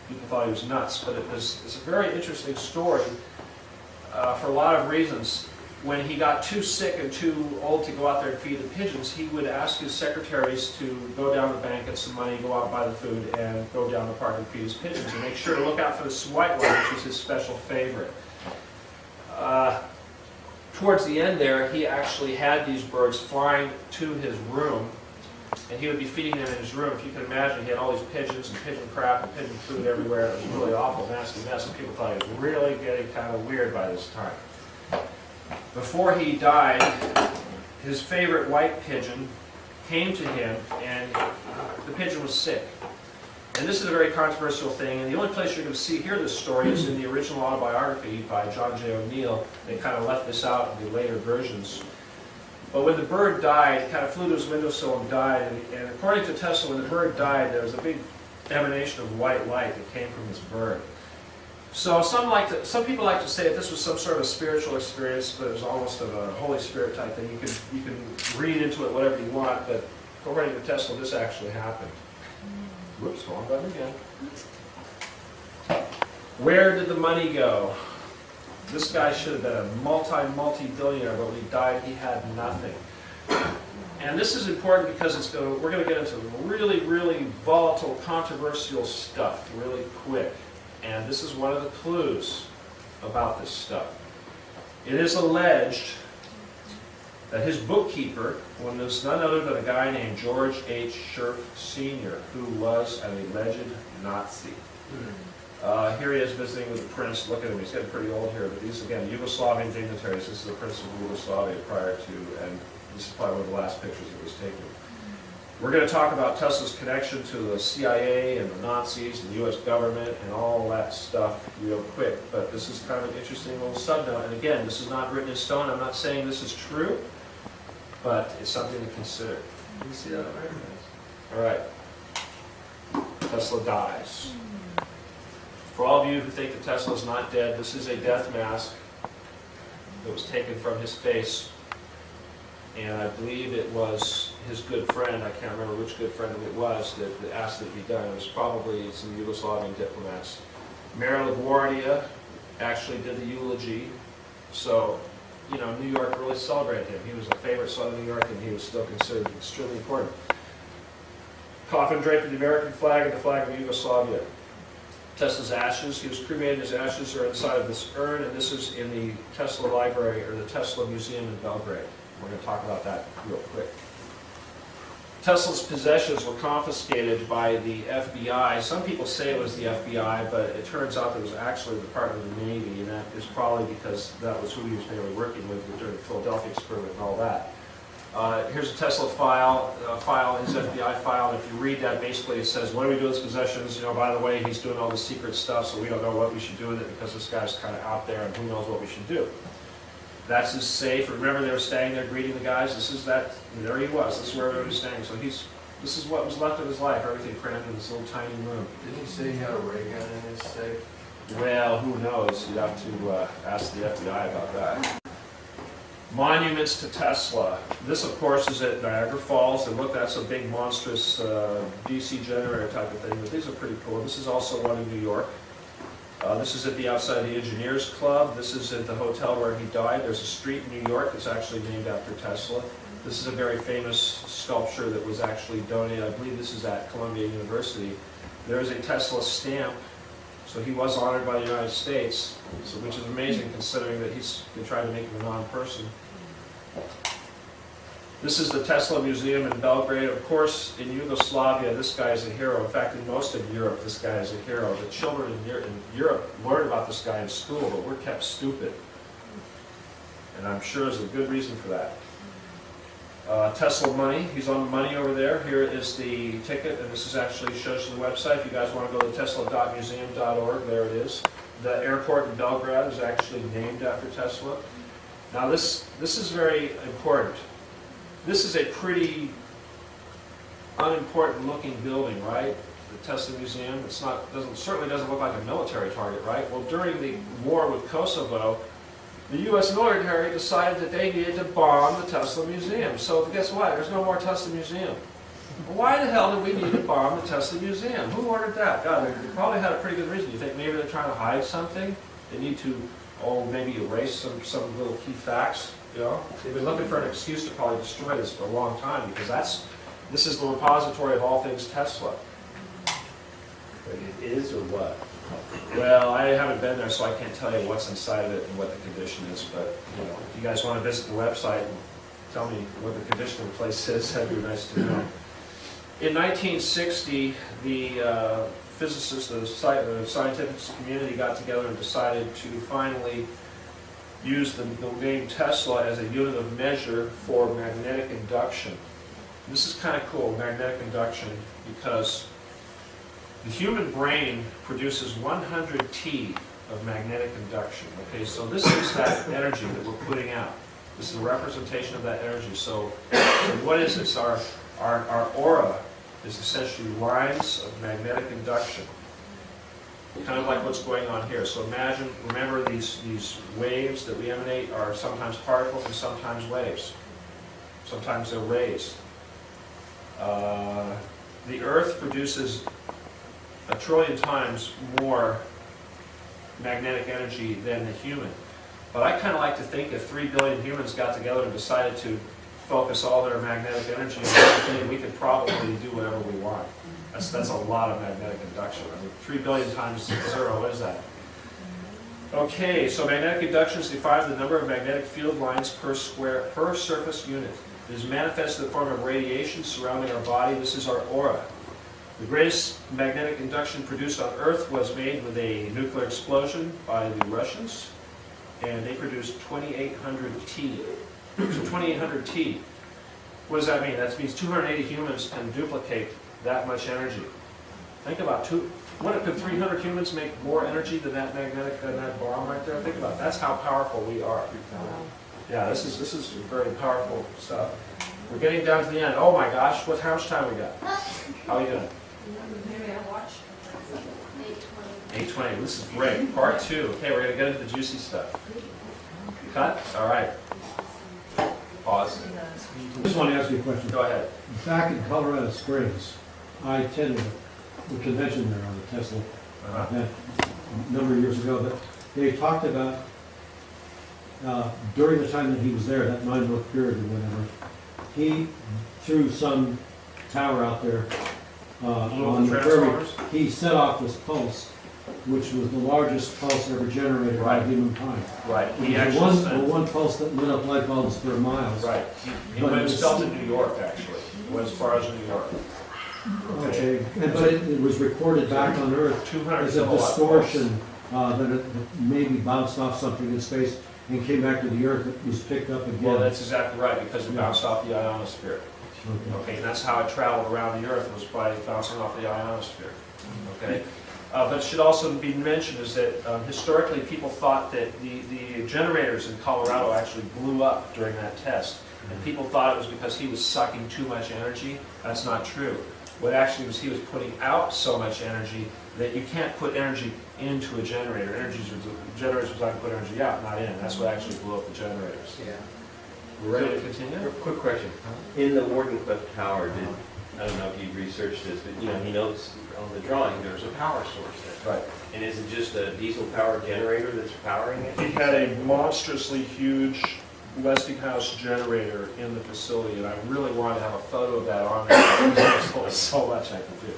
People thought he was nuts, but it's a very interesting story for a lot of reasons. When he got too sick and too old to go out there and feed the pigeons, he would ask his secretaries to go down to the bank, get some money, go out and buy the food, and go down the park and feed his pigeons, and make sure to look out for this white one, which was his special favorite. Towards the end there, he actually had these birds flying to his room, and he would be feeding them in his room. If you can imagine, he had all these pigeons and pigeon crap and pigeon food everywhere. It was a really awful, nasty mess, and people thought he was really getting kind of weird by this time. Before he died, his favorite white pigeon came to him, and the pigeon was sick. And this is a very controversial thing, and the only place you're going to hear this story is in the original autobiography by John J. O'Neill. They kind of left this out in the later versions. But when the bird died, it kind of flew to his windowsill and died, and according to Tesla, when the bird died, there was a big emanation of white light that came from this bird. So some people like to say that this was some sort of spiritual experience, but it was almost of a Holy Spirit type thing. You can read into it whatever you want, but according to Tesla, this actually happened. Whoops, wrong button again. Where did the money go? This guy should have been a multi-billionaire, but when he died, he had nothing. And this is important because we're going to get into really, really volatile, controversial stuff really quick. And this is one of the clues about this stuff. It is alleged that his bookkeeper was none other than a guy named George H. Scherf Sr., who was an alleged Nazi. Here he is visiting with the prince. Look at him, he's getting pretty old here, but these, again, Yugoslavian dignitaries. This is the prince of Yugoslavia prior to, and this is probably one of the last pictures that was taken. We're going to talk about Tesla's connection to the CIA and the Nazis and the U.S. government and all that stuff real quick, but this is kind of an interesting little subnote. And again, this is not written in stone. I'm not saying this is true, but it's something to consider. Can you see that on there? All right. Tesla dies. For all of you who think that Tesla's not dead, this is a death mask that was taken from his face. And I believe it was his good friend, I can't remember which good friend it was, that asked that it be done. It was probably some Yugoslavian diplomats. Mayor LaGuardia actually did the eulogy. So, you know, New York really celebrated him. He was a favorite son of New York, and he was still considered extremely important. Coffin draped with the American flag and the flag of Yugoslavia. Tesla's ashes, he was cremated, his ashes are inside of this urn, and this is in the Tesla library, or the Tesla Museum in Belgrade. We're going to talk about that real quick. Tesla's possessions were confiscated by the FBI. Some people say it was the FBI, but it turns out that it was actually the Department of the Navy, and that is probably because that was who he was mainly working with during the Philadelphia experiment and all that. Here's a Tesla file, his FBI file, and if you read that, basically it says, what do we do with his possessions? You know, by the way, he's doing all this secret stuff, so we don't know what we should do with it because this guy's kind of out there, and who knows what we should do. That's his safe. Remember, they were standing there greeting the guys. This is that. There he was. This is where everybody was standing. So this is what was left of his life. Everything crammed in this little tiny room. Didn't he say he had a ray gun in his safe? Well, who knows? You'd have to ask the FBI about that. Monuments to Tesla. This, of course, is at Niagara Falls. And look, that's a big, monstrous DC generator type of thing. But these are pretty cool. This is also one in New York. This is at the outside of the Engineers Club. This is at the hotel where he died. There's a street in New York that's actually named after Tesla. This is a very famous sculpture that was actually donated. I believe this is at Columbia University. There is a Tesla stamp. So he was honored by the United States, which is amazing considering that he's been trying to make him a non-person. This is the Tesla Museum in Belgrade. Of course, in Yugoslavia, this guy is a hero. In fact, in most of Europe, this guy is a hero. The children in Europe learn about this guy in school, but we're kept stupid. And I'm sure there's a good reason for that. Tesla money, he's on the money over there. Here is the ticket, and this is actually shows you the website. If you guys want to go to tesla.museum.org, there it is. The airport in Belgrade is actually named after Tesla. Now this is very important. This is a pretty unimportant looking building, right? The Tesla Museum. It's not, certainly doesn't look like a military target, right? Well, during the war with Kosovo, the U.S. military decided that they needed to bomb the Tesla Museum. So guess what? There's no more Tesla Museum. Well, why the hell did we need to bomb the Tesla Museum? Who ordered that? God, they probably had a pretty good reason. You think maybe they're trying to hide something? They need to, maybe erase some little key facts. You know, they've been looking for an excuse to probably destroy this for a long time because this is the repository of all things Tesla. But it is or what? Well, I haven't been there, so I can't tell you what's inside of it and what the condition is. But you know, if you guys want to visit the website and tell me what the condition of the place is, that'd be nice to know. In 1960, the physicists, the scientific community got together and decided to finally use the name Tesla as a unit of measure for magnetic induction. This is kind of cool, magnetic induction, because the human brain produces 100 T of magnetic induction. Okay, so this is that energy that we're putting out. This is a representation of that energy. So what is this? Our aura is essentially lines of magnetic induction, kind of like what's going on here. So remember these waves that we emanate are sometimes particles and sometimes waves. Sometimes they're rays. The Earth produces 1 trillion times more magnetic energy than the human. But I kind of like to think if 3 billion humans got together and decided to focus all their magnetic energy on one thing, we could probably do whatever we want. That's a lot of magnetic induction. I mean, 3 billion times 0, what is that? Okay, so magnetic induction is defined as the number of magnetic field lines per surface unit. It is manifested in the form of radiation surrounding our body. This is our aura. The greatest magnetic induction produced on Earth was made with a nuclear explosion by the Russians, and they produced 2,800 T. So 2,800 T. What does that mean? That means 280 humans can duplicate that much energy. Think about what could 300 humans make more energy than that bomb right there? Think about it. That's how powerful we are. Yeah, this is very powerful stuff. We're getting down to the end. Oh my gosh, how much time we got? How are you doing? Maybe I watch. 8:20. This is great. Part 2. Okay, we're going to get into the juicy stuff. Cut? All right. Pause. I just want to ask you a question. Go ahead. Back in Colorado Springs, I attended the convention there on the Tesla event a number of years ago, but they talked about during the time that he was there, that 9-month period or whatever, he threw some tower out there on the prairie. He set off this pulse, which was the largest pulse ever generated by humankind. Right. He It actually was sent, one pulse that lit up light bulbs for miles. right. He went felt in New York, actually. He went as far as New York. Okay, but it was recorded back on Earth 200 as a kilowatt distortion that it maybe bounced off something in space and came back to the Earth. It was picked up again. Well, that's exactly right, because it bounced off the ionosphere. Okay. Okay, and that's how it traveled around the Earth, was by bouncing off the ionosphere. Okay, but it should also be mentioned is that historically people thought that the generators in Colorado actually blew up during that test, and people thought it was because he was sucking too much energy. That's not true. What actually was he was putting out so much energy that you can't put energy into a generator. Generators are designed to put energy out, not in. That's what actually blew up the generators. Yeah. We're ready to continue? Quick question. In the Wardenclyffe Tower, I don't know if you researched this, but he notes on the drawing there's a power source there. Right. And is it just a diesel powered generator that's powering it? He had a monstrously huge Westinghouse generator in the facility, and I really wanted to have a photo of that on there. There's only so much I could do.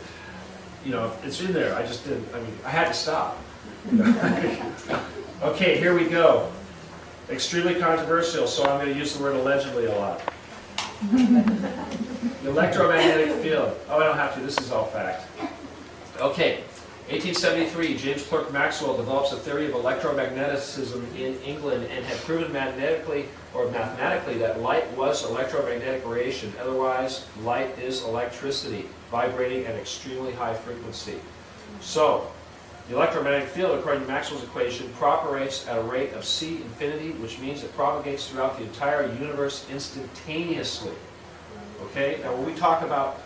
It's in there. I just didn't. I mean, I had to stop. Okay, here we go. Extremely controversial, so I'm going to use the word allegedly a lot. The electromagnetic field. Oh, I don't have to. This is all fact. Okay. 1873, James Clerk Maxwell develops a theory of electromagnetism in England and had proven magnetically or mathematically that light was electromagnetic radiation. Otherwise, light is electricity, vibrating at extremely high frequency. So, the electromagnetic field, according to Maxwell's equation, propagates at a rate of c infinity, which means it propagates throughout the entire universe instantaneously. Okay? Now, when we talk about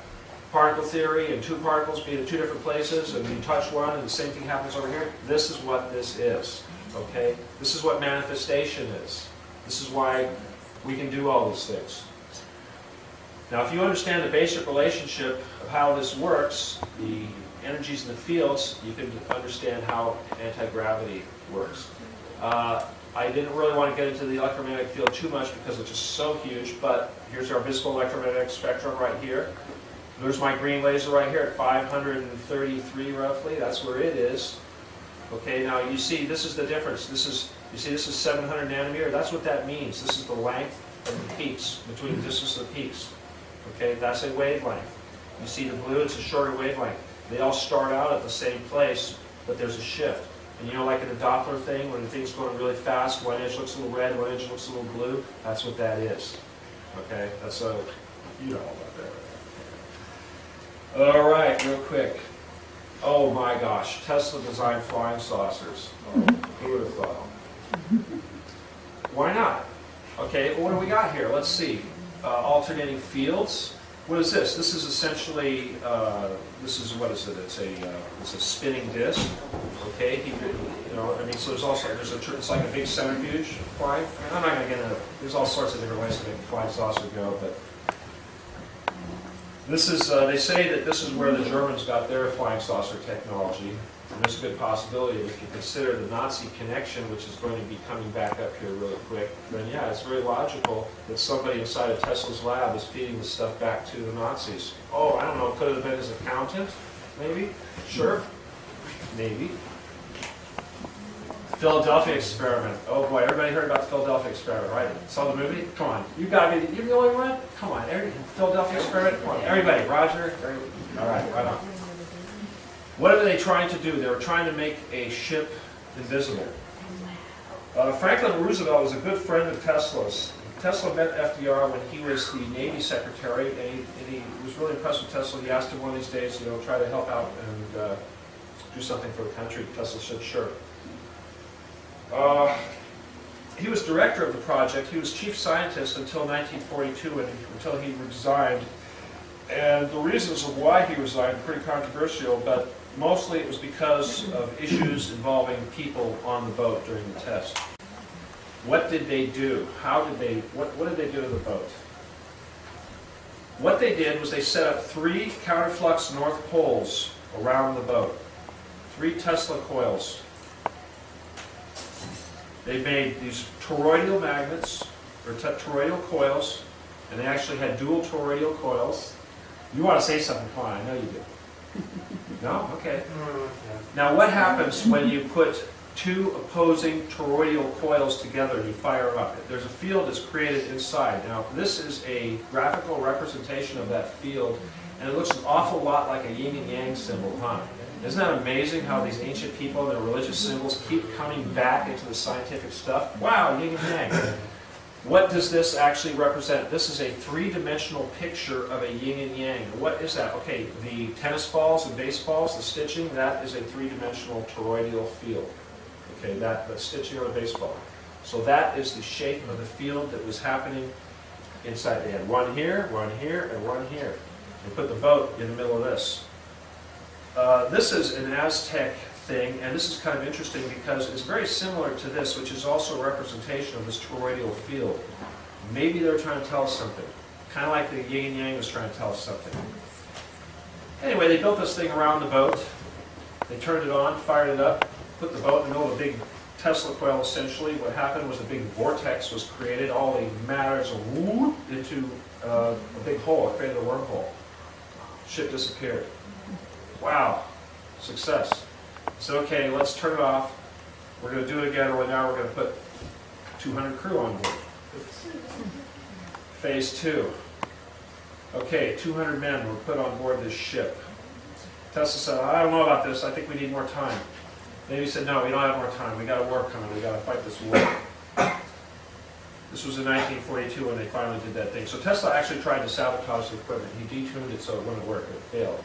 particle theory and two particles being in two different places and you touch one and the same thing happens over here, this is what this is. Okay? This is what manifestation is. This is why we can do all these things. Now, if you understand the basic relationship of how this works, the energies in the fields, you can understand how anti-gravity works. I didn't really want to get into the electromagnetic field too much because it's just so huge, but here's our visible electromagnetic spectrum right here. There's my green laser right here at 533 roughly. That's where it is. Okay, now you see this is the difference. You see this is 700 nanometer. That's what that means. This is the length of the peaks, between the distance of the peaks. Okay, that's a wavelength. You see the blue, it's a shorter wavelength. They all start out at the same place, but there's a shift. And like in the Doppler thing, when the thing's going really fast, one edge looks a little red, one edge looks a little blue, that's what that is. Okay, that's a You know all about that. All right, real quick. Oh my gosh, Tesla designed flying saucers. Oh, who would have thought? Why not? Okay, well, what do we got here? Let's see. Alternating fields. What is this? This is essentially, this is, what is it? It's a spinning disc. Okay, so there's also, it's like a big centrifuge flying. I'm not going to get into, there's all sorts of different ways to make a flying saucer go, but this is, they say that this is where the Germans got their flying saucer technology. And there's a good possibility if you consider the Nazi connection, which is going to be coming back up here really quick, then yeah, it's very logical that somebody inside of Tesla's lab is feeding this stuff back to the Nazis. Oh, I don't know, could it have been his accountant, maybe? Sure, maybe. Philadelphia experiment. Oh boy, everybody heard about the Philadelphia experiment, right? Saw the movie? Come on, you're the only one? Come on, Philadelphia experiment? Come on, everybody, Roger? All right, right on. What are they trying to do? They were trying to make a ship invisible. Franklin Roosevelt was a good friend of Tesla's. Tesla met FDR when he was the Navy Secretary, and he was really impressed with Tesla. He asked him one of these days, try to help out and do something for the country. Tesla said, sure. He was director of the project. He was chief scientist until 1942, until he resigned. And the reasons of why he resigned are pretty controversial, but mostly it was because of issues involving people on the boat during the test. What did they do? What did they do to the boat? What they did was they set up 3 counterflux north poles around the boat. 3 Tesla coils. They made these toroidal magnets, or toroidal coils, and they actually had dual toroidal coils. You want to say something, come on, I know you do. No? Okay. Now what happens when you put 2 opposing toroidal coils together and you fire them up? There's a field that's created inside. Now this is a graphical representation of that field, and it looks an awful lot like a yin and yang symbol, huh? Isn't that amazing how these ancient people and their religious symbols keep coming back into the scientific stuff? Wow, yin and yang. What does this actually represent? This is a 3-dimensional picture of a yin and yang. What is that? Okay, the tennis balls and baseballs, the stitching, that is a 3-dimensional toroidal field. Okay, that stitching on a baseball. So that is the shape of the field that was happening inside. They had one here, and one here. They put the boat in the middle of this. This is an Aztec thing, and this is kind of interesting because it's very similar to this, which is also a representation of this toroidal field. Maybe they're trying to tell us something. Kind of like the yin and yang was trying to tell us something. Anyway, they built this thing around the boat. They turned it on, fired it up, put the boat in the middle of a big Tesla coil, essentially. What happened was a big vortex was created. All the matter is whoop into a big hole. It created a wormhole. Ship disappeared. Wow. Success. So, okay, let's turn it off. We're going to do it again, or now we're going to put 200 crew on board. Phase 2. Okay, 200 men were put on board this ship. Tesla said, I don't know about this. I think we need more time. Navy said, no, we don't have more time. We got a war coming. We got to fight this war. This was in 1942 when they finally did that thing. So Tesla actually tried to sabotage the equipment. He detuned it so it wouldn't work. It failed.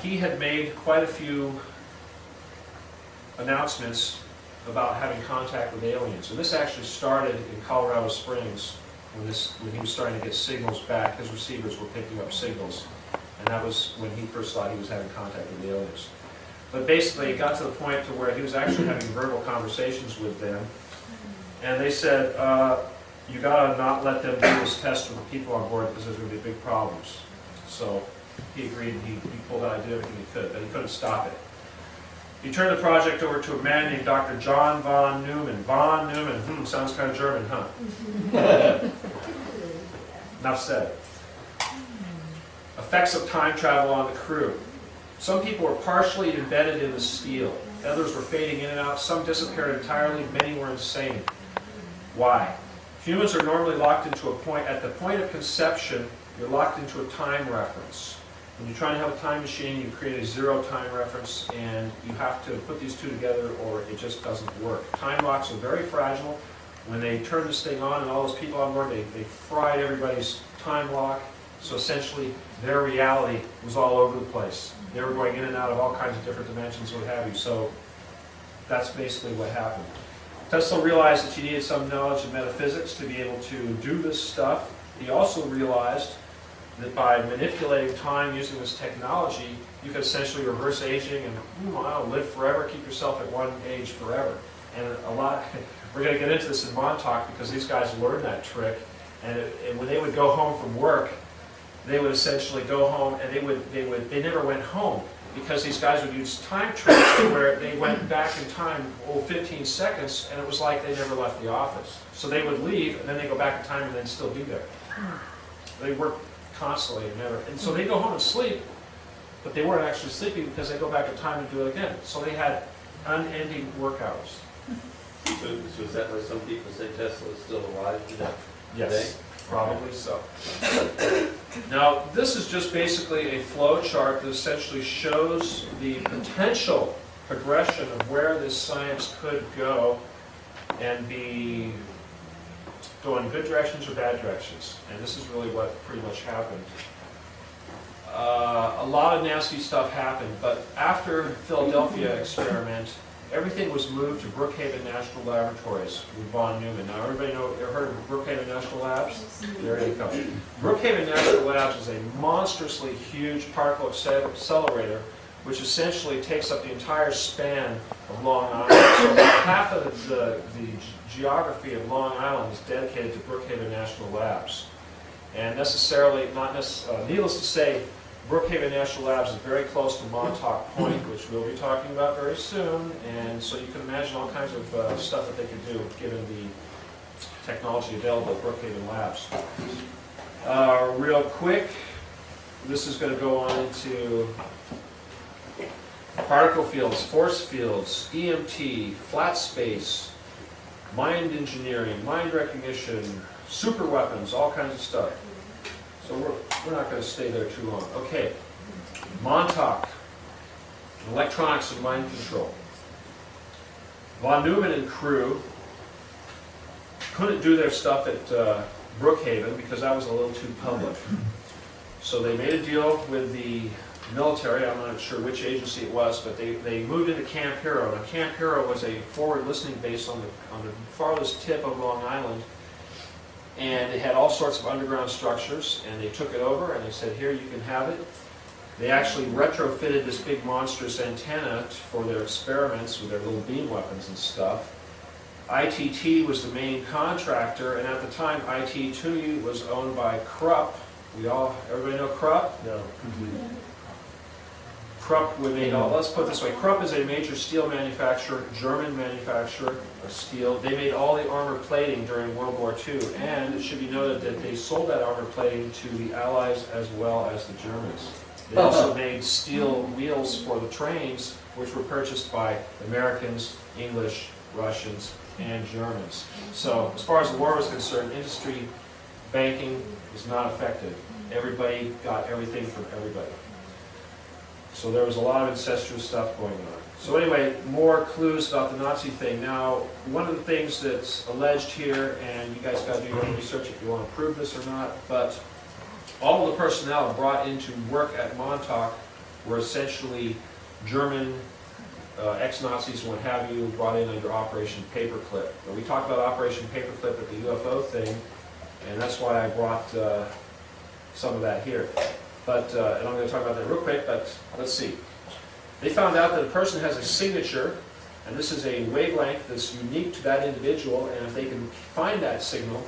He had made quite a few announcements about having contact with aliens. And this actually started in Colorado Springs when he was starting to get signals back. His receivers were picking up signals. And that was when he first thought he was having contact with aliens. But basically it got to the point to where he was actually having verbal conversations with them. And they said, you gotta not let them do this test with the people on board because there's gonna be big problems. So he agreed, and he pulled out, did everything he could, but he couldn't stop it. He turned the project over to a man named Dr. John von Neumann. Von Neumann, sounds kind of German, huh? Enough said. Effects of time travel on the crew. Some people were partially embedded in the steel. Others were fading in and out. Some disappeared entirely. Many were insane. Why? Humans are normally locked into a point. At the point of conception, you're locked into a time reference. When you're trying to have a time machine, you create a 0 time reference, and you have to put these two together or it just doesn't work. Time locks are very fragile. When they turned this thing on and all those people on board, they fried everybody's time lock, So essentially, their reality was all over the place. They were going in and out of all kinds of different dimensions, what have you. So that's basically what happened. Tesla realized that you needed some knowledge of metaphysics to be able to do this stuff. He also realized that by manipulating time using this technology, you could essentially reverse aging and live forever, keep yourself at one age forever. And we're going to get into this in Montauk because these guys learned that trick. And when they would go home from work, they would essentially go home and they never went home because these guys would use time tricks where they went back in time 15 seconds and it was like they never left the office. So they would leave and then they go back in time and then still be there. They work constantly and never. And so they go home and sleep, but they weren't actually sleeping because they go back in time and do it again. So they had unending work hours. So is that why some people say Tesla is still alive today? Yes, probably so. Now, this is just basically a flow chart that essentially shows the potential progression of where this science could go and go in good directions or bad directions. And this is really what pretty much happened. A lot of nasty stuff happened, but after Philadelphia experiment, everything was moved to Brookhaven National Laboratories with von Neumann. Now, everybody ever heard of Brookhaven National Labs? There you go. Brookhaven National Labs is a monstrously huge particle accelerator, which essentially takes up the entire span of Long Island. So half of the geography of Long Island is dedicated to Brookhaven National Labs. And needless to say, Brookhaven National Labs is very close to Montauk Point, which we'll be talking about very soon, and so you can imagine all kinds of stuff that they could do given the technology available at Brookhaven Labs. Real quick, this is going to go on into particle fields, force fields, EMT, flat space, mind engineering, mind recognition, super weapons, all kinds of stuff. So we're not going to stay there too long. Okay, Montauk, electronics and mind control. Von Neumann and crew couldn't do their stuff at Brookhaven because that was a little too public. So they made a deal with the military. I'm not sure which agency it was, but they moved into Camp Hero. Now, Camp Hero was a forward listening base on the farthest tip of Long Island. And they had all sorts of underground structures, and they took it over, and they said, here, you can have it. They actually retrofitted this big monstrous antenna for their experiments with their little beam weapons and stuff. ITT was the main contractor, and at the time, ITT was owned by Krupp. Everybody know Krupp? No. Krupp let's put it this way, Krupp is a major steel manufacturer, German manufacturer of steel. They made all the armor plating during World War II, and it should be noted that they sold that armor plating to the Allies as well as the Germans. They also made steel wheels for the trains, which were purchased by Americans, English, Russians, and Germans. So as far as the war was concerned, industry, banking was not affected. Everybody got everything from everybody. So there was a lot of incestuous stuff going on. So anyway, more clues about the Nazi thing. Now, one of the things that's alleged here, and you guys got to do your own research if you want to prove this or not, but all of the personnel brought into work at Montauk were essentially German ex-Nazis and what have you, brought in under Operation Paperclip. But we talked about Operation Paperclip at the UFO thing, and that's why I brought some of that here. But, and I'm going to talk about that real quick, but let's see. They found out that a person has a signature, and this is a wavelength that's unique to that individual, and if they can find that signal,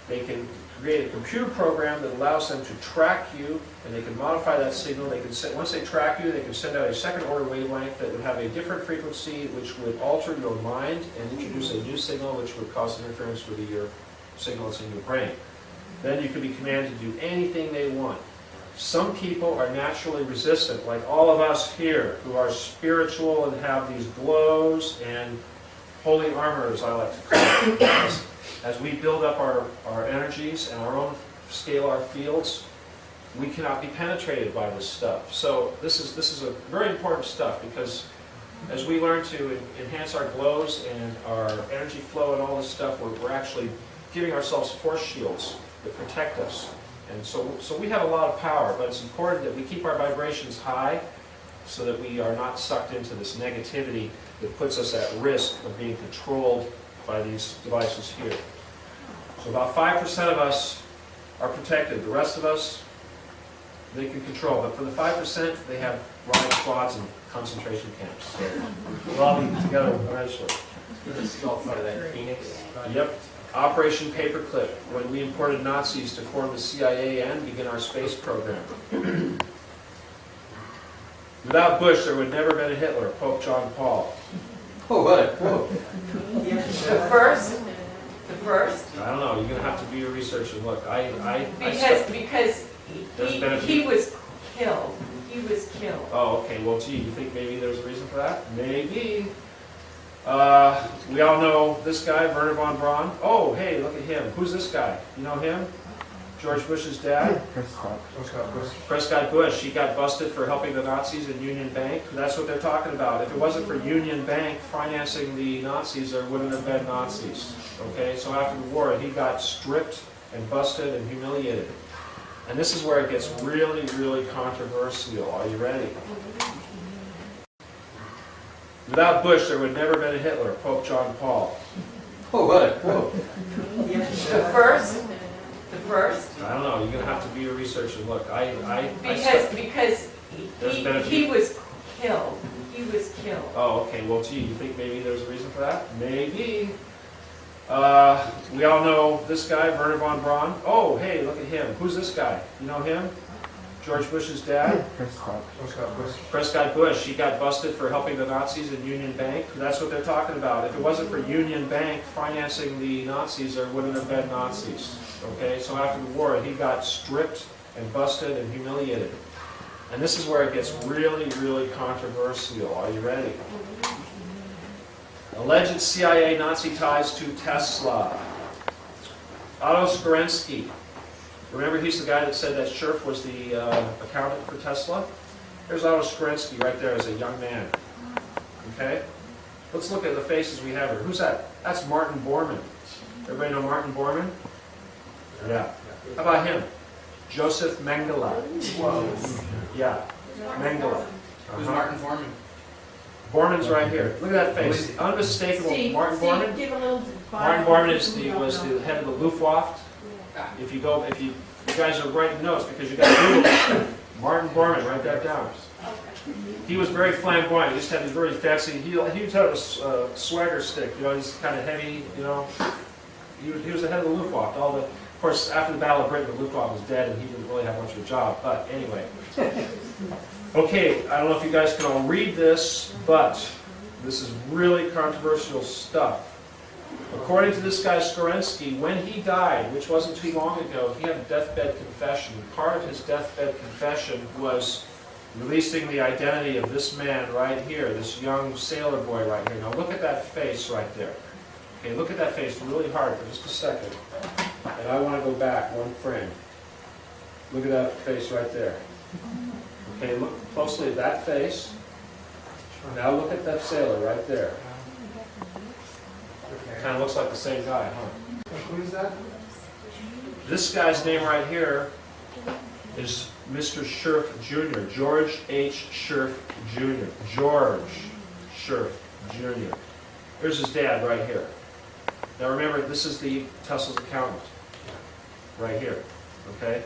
they can create a computer program that allows them to track you, and they can modify that signal. They can once they track you, they can send out a second-order wavelength that would have a different frequency, which would alter your mind and introduce a new signal, which would cause interference with your signal that's in your brain. Then you can be commanded to do anything they want. Some people are naturally resistant, like all of us here, who are spiritual and have these glows and holy armor, as I like to call it. As we build up our energies and our own scalar fields, we cannot be penetrated by this stuff. So this is a very important stuff, because as we learn to enhance our glows and our energy flow and all this stuff, we're actually giving ourselves force shields that protect us. And so we have a lot of power, but it's important that we keep our vibrations high so that we are not sucked into this negativity that puts us at risk of being controlled by these devices here. So about 5% of us are protected. The rest of us, they can control. But for the 5%, they have riot squads and concentration camps. So we'll all be together eventually. This is all part of that Phoenix project? Yep. Operation Paperclip, when we imported Nazis to form the CIA and begin our space program. Without Bush, there would never have been a Hitler, Pope John Paul. Oh, what a quote. The first? The first? I don't know, you're going to have to do your research and look. Because he was killed. He was killed. Oh, okay, well, gee, you think maybe there's a reason for that? Maybe. We all know this guy, Werner von Braun. Oh, hey, look at him. Who's this guy? You know him? George Bush's dad? Prescott Bush. He got busted for helping the Nazis in Union Bank. That's what they're talking about. If it wasn't for Union Bank financing the Nazis, there wouldn't have been Nazis. Okay, so after the war, he got stripped and busted and humiliated. And this is where it gets really, really controversial. Are you ready? Without Bush, there would never have been a Hitler, Pope John Paul. Oh, what a quote. The first? The first? I don't know, you're going to have to do your research and look. Because he was killed. He was killed. Oh, okay, well, gee, you think maybe there's a reason for that? Maybe. We all know this guy, Werner von Braun. Oh, hey, look at him. Who's this guy? You know him? George Bush's dad? Prescott Bush. He got busted for helping the Nazis in Union Bank. That's what they're talking about. If it wasn't for Union Bank financing the Nazis, there wouldn't have been Nazis. Okay, so after the war, he got stripped and busted and humiliated. And this is where it gets really, really controversial. Are you ready? Alleged CIA Nazi ties to Tesla. Otto Skorensky. Remember, he's the guy that said that Scherf was the accountant for Tesla? There's Otto Skorensky right there as a young man. Okay? Let's look at the faces we have here. Who's that? That's Martin Bormann. Everybody know Martin Bormann? Yeah. How about him? Joseph Mengele. Yeah. Mengele. Who's Martin Foreman? Bormann's right here. Look at that face. Unmistakable Martin Bormann. Give a little Martin Bormann was the head of the Luftwaffe. If you guys are writing notes because you got to Google this. Martin Bormann, write that down. He was very flamboyant. He just had these very fancy. He had a swagger stick. You know, he's kind of heavy. You know, he was the head of the Luftwaffe. Of course, after the Battle of Britain, the Luftwaffe was dead, and he didn't really have much of a job. But anyway, okay. I don't know if you guys can all read this, but this is really controversial stuff. According to this guy Skorensky, when he died, which wasn't too long ago, he had a deathbed confession. Part of his deathbed confession was releasing the identity of this man right here, this young sailor boy right here. Now look at that face right there. Okay, look at that face really hard for just a second. And I want to go back one frame. Look at that face right there. Okay, look closely at that face. Now look at that sailor right there. Kind of looks like the same guy, huh? Who is that? This guy's name right here is Mr. Scherf Jr., George H. Scherf Jr. George Scherf Jr. Here's his dad right here. Now remember, this is the Tesla's accountant right here, okay?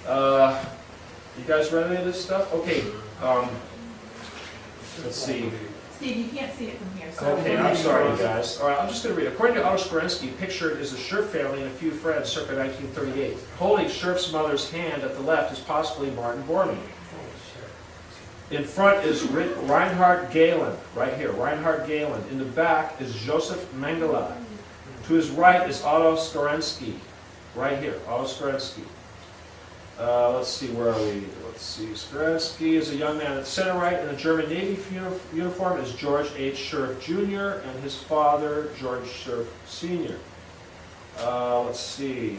You guys read any of this stuff? Okay, let's see. Steve, you can't see it from here. So Okay, I'm sorry, you guys. All right, I'm just going to read. According to Otto Skorensky, pictured is the Scherf family and a few friends circa 1938. Holding Scherf's mother's hand at the left is possibly Martin Bormann. In front is Reinhard Gehlen, right here, Reinhard Gehlen. In the back is Joseph Mengele. To his right is Otto Skorensky, right here, Otto Skorensky. Let's see, where are we? Let's see, Skorensky is a young man at the center right in a German Navy uniform is George H. Scherf Jr. and his father, George Scherf Sr. Let's see,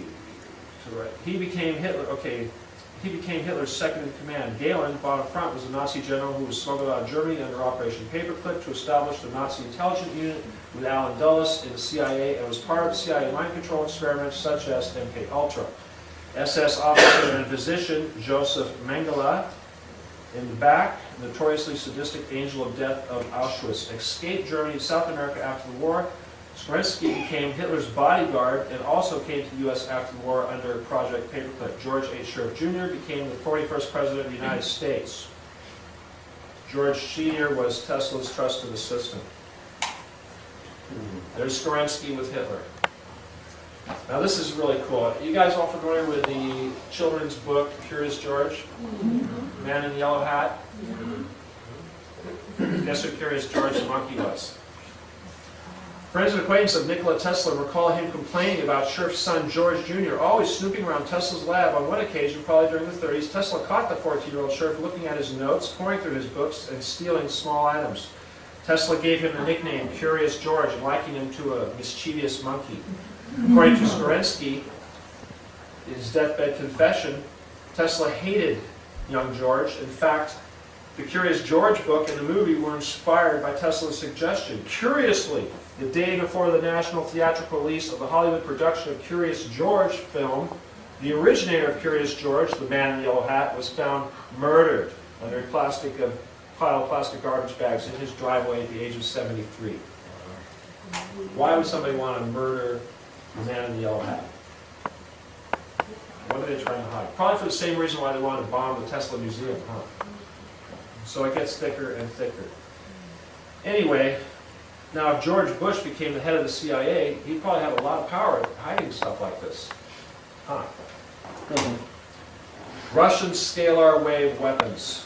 to the right. He became Hitler's second in command. Gehlen, bottom front, was a Nazi general who was smuggled out of Germany under Operation Paperclip to establish the Nazi intelligence unit with Allen Dulles in the CIA and was part of CIA mind control experiments such as MK Ultra. SS officer and physician Joseph Mengele. In the back, notoriously sadistic angel of death of Auschwitz. Escaped Germany and South America after the war. Kerensky became Hitler's bodyguard and also came to the U.S. after the war under Project Paperclip. George H. Sheriff Jr. became the 41st President of the United States. George Sr. was Tesla's trusted assistant. There's Kerensky with Hitler. Now this is really cool. You guys all familiar with the children's book, Curious George? Man in the Yellow Hat? Guess who Curious George the monkey was? Friends and acquaintances of Nikola Tesla recall him complaining about Sheriff's son George Jr. always snooping around Tesla's lab. On one occasion, probably during the 30s, Tesla caught the 14-year-old sheriff looking at his notes, pouring through his books, and stealing small items. Tesla gave him the nickname Curious George, likening him to a mischievous monkey. According to Kerensky, his deathbed confession, Tesla hated young George. In fact, the Curious George book and the movie were inspired by Tesla's suggestion. Curiously, the day before the national theatrical release of the Hollywood production of Curious George film, the originator of Curious George, the man in the yellow hat, was found murdered under a pile of plastic garbage bags in his driveway at the age of 73. Why would somebody want to murder the man in the yellow hat? What are they trying to hide? Probably for the same reason why they wanted to bomb the Tesla Museum, huh? So it gets thicker and thicker. Anyway, now if George Bush became the head of the CIA, he'd probably have a lot of power at hiding stuff like this. Huh. Russian scalar wave weapons.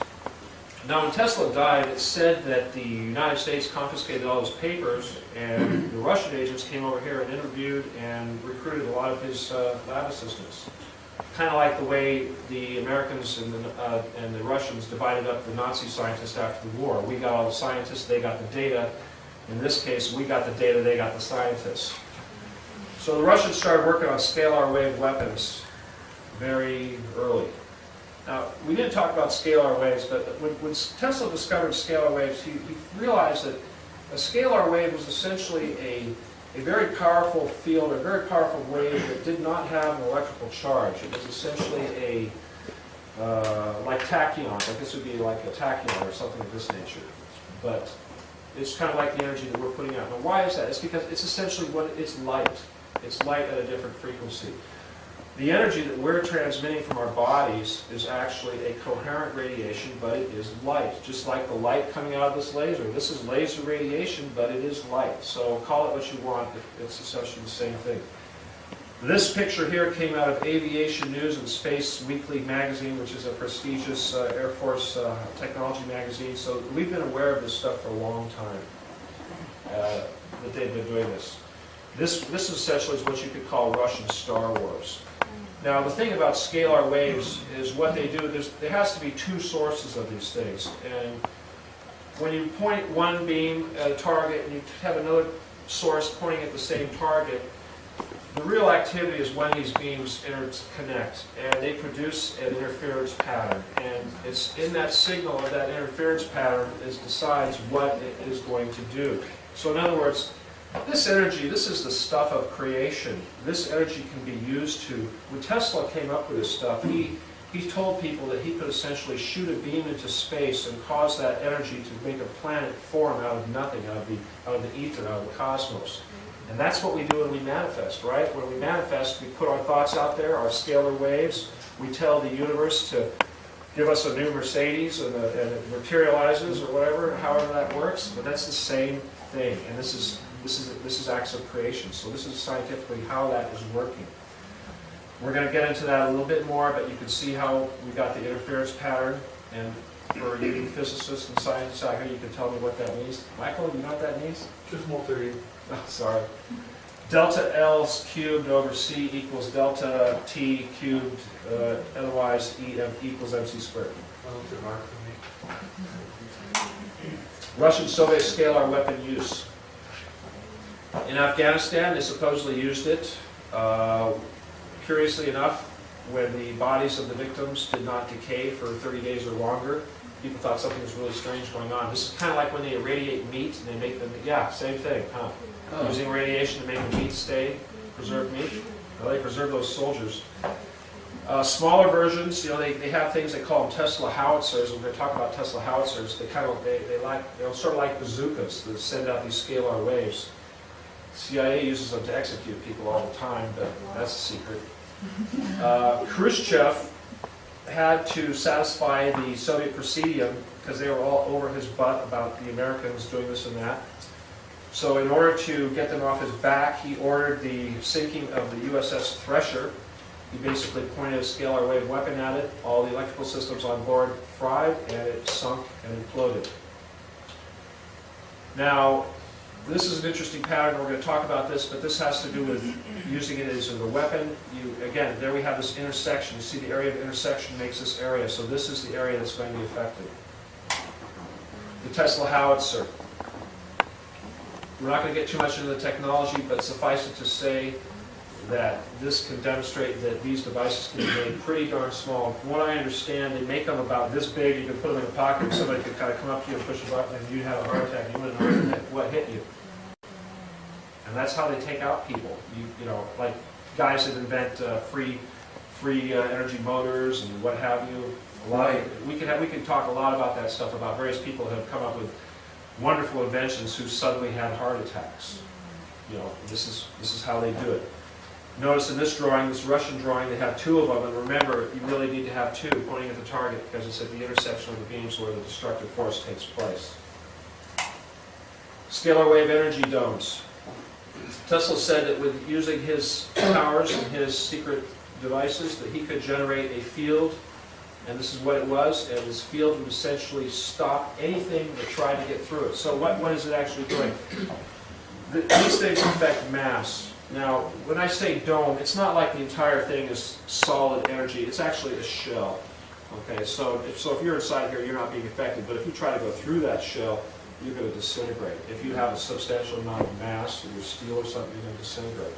Now when Tesla died, it's said that the United States confiscated all his papers, and the Russian agents came over here and interviewed and recruited a lot of his lab assistants. Kind of like the way the Americans and the Russians divided up the Nazi scientists after the war. We got all the scientists, they got the data. In this case, we got the data, they got the scientists. So the Russians started working on scalar wave weapons very early. Now, we didn't talk about scalar waves, but when Tesla discovered scalar waves, he realized that a scalar wave was essentially a very powerful field, a very powerful wave that did not have an electrical charge. It was essentially like tachyon. Like this would be like a tachyon or something of this nature. But it's kind of like the energy that we're putting out. Now, why is that? It's because it's essentially it's light. It's light at a different frequency. The energy that we're transmitting from our bodies is actually a coherent radiation, but it is light. Just like the light coming out of this laser. This is laser radiation, but it is light. So call it what you want. It's essentially the same thing. This picture here came out of Aviation News and Space Weekly magazine, which is a prestigious Air Force technology magazine. So we've been aware of this stuff for a long time, that they've been doing this. This essentially is what you could call Russian Star Wars. Now, the thing about scalar waves is what they do, there has to be two sources of these things. And when you point one beam at a target and you have another source pointing at the same target, the real activity is when these beams interconnect, and they produce an interference pattern. And it's in that signal, or that interference pattern, decides what it is going to do. So in other words, this energy, this is the stuff of creation. This energy can be used to, when Tesla came up with this stuff, he told people that he could essentially shoot a beam into space and cause that energy to make a planet form out of nothing, out of the ether, out of the cosmos. And that's what we do when we manifest, right? When we manifest, we put our thoughts out there, our scalar waves. We tell the universe to give us a new Mercedes, and it materializes, or whatever, however that works. But that's the same thing. And this is acts of creation. So this is scientifically how that is working. We're going to get into that a little bit more, but you can see how we got the interference pattern. And for you physicists and scientists out here, you can tell me what that means. Michael, you know what that means? Just multi. Oh, sorry. Delta L cubed over C equals delta T cubed, otherwise E equals MC squared. Russian-Soviet scalar weapon use. In Afghanistan, they supposedly used it. Curiously enough, when the bodies of the victims did not decay for 30 days or longer, people thought something was really strange going on. This is kind of like when they irradiate meat and they make them, yeah, same thing, huh? Oh. Using radiation to make the meat stay, preserve meat. Well, they preserve those soldiers. Smaller versions, you know, they have things they call them Tesla howitzers. When they talk about Tesla howitzers, they sort of like bazookas that send out these scalar waves. CIA uses them to execute people all the time, but that's a secret. Khrushchev had to satisfy the Soviet Presidium because they were all over his butt about the Americans doing this and that. So in order to get them off his back, he ordered the sinking of the USS Thresher. He basically pointed a scalar wave weapon at it. All the electrical systems on board fried, and it sunk and imploded. Now, this is an interesting pattern. We're going to talk about this, but this has to do with using it as a weapon. Again, there we have this intersection. You see the area of intersection makes this area. So this is the area that's going to be affected. The Tesla howitzer. We're not going to get too much into the technology, but suffice it to say that this can demonstrate that these devices can be made pretty darn small. From what I understand, they make them about this big. You can put them in a pocket, and somebody could kind of come up to you and push a button, and you'd have a heart attack. You wouldn't know what hit you. And that's how they take out people. You know, like guys that invent free energy motors and what have you. We can talk a lot about that stuff, about various people who have come up with wonderful inventions who suddenly had heart attacks. You know, this is how they do it. Notice in this drawing, this Russian drawing, they have two of them, and remember, you really need to have two pointing at the target because it's at the intersection of the beams where the destructive force takes place. Scalar wave energy domes. Tesla said that with using his powers and his secret devices that he could generate a field, and this is what it was, and this field would essentially stop anything that tried to get through it. So what is it actually doing? These things affect mass. Now, when I say dome, it's not like the entire thing is solid energy. It's actually a shell. Okay, so if you're inside here, you're not being affected. But if you try to go through that shell, you're going to disintegrate. If you have a substantial amount of mass, or steel or something, you're going to disintegrate.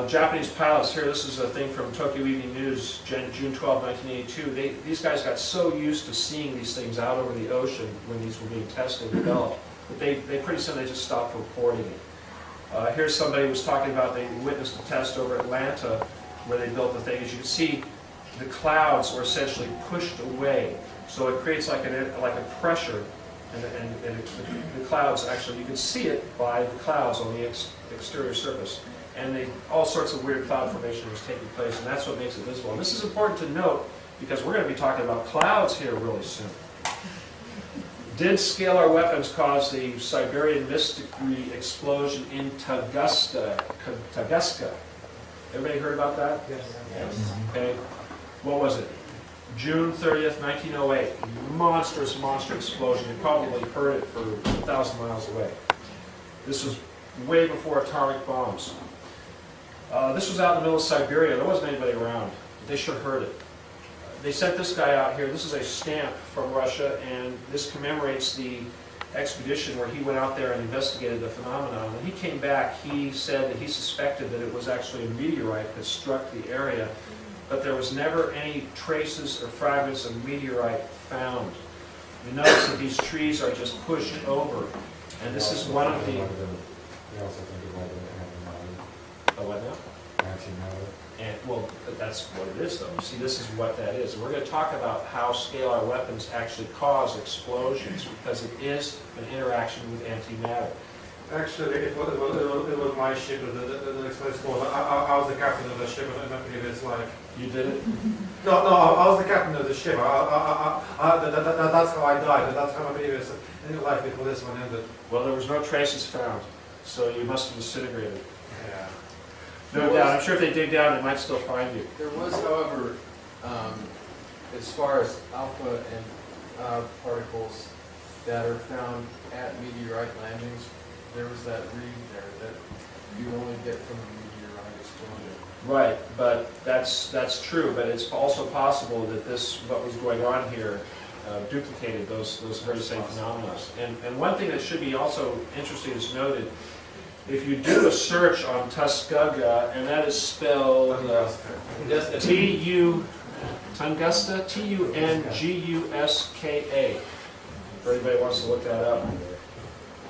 Japanese pilots here, this is a thing from Tokyo Evening News, June 12, 1982. These guys got so used to seeing these things out over the ocean when these were being tested and developed, that they pretty soon they just stopped reporting it. Here's somebody who was talking about they witnessed a test over Atlanta where they built the thing. As you can see, the clouds are essentially pushed away. So it creates like a pressure, and the clouds actually, you can see it by the clouds on the exterior surface. And all sorts of weird cloud formation is taking place, and that's what makes it visible. And this is important to note because we're going to be talking about clouds here really soon. Did scalar weapons cause the Siberian mystery explosion in Tunguska? Everybody heard about that? Yes. Okay. What was it? June 30th, 1908. Monstrous explosion. You probably heard it for 1,000 miles away. This was way before atomic bombs. This was out in the middle of Siberia. There wasn't anybody around. They sure heard it. They sent this guy out here. This is a stamp from Russia, and this commemorates the expedition where he went out there and investigated the phenomenon. When he came back, he said that he suspected that it was actually a meteorite that struck the area, but there was never any traces or fragments of meteorite found. You notice that these trees are just pushed over, and this is one of the... We also think it might have been Oh, what now? antimatter. And, well, that's what it is, though. You see, this is what that is. And we're going to talk about how scalar weapons actually cause explosions, because it is an interaction with antimatter. Actually, it was my ship that exploded. I was the captain of the ship in my previous life. You did it? No, I was the captain of the ship. That's how I died. That's how my previous life before this one ended. Well, there was no traces found, so you must have disintegrated. Yeah. No doubt. I'm sure if they dig down, they might still find you. There was, however, as far as alpha and particles that are found at meteorite landings, there was that read there that you only get from a meteorite explosion. Right, but that's true. But it's also possible that what was going on here, duplicated those very same phenomena. And one thing that should be also interesting is noted. If you do a search on Tunguska, and that is spelled Tunguska, Tunguska. If anybody wants to look that up.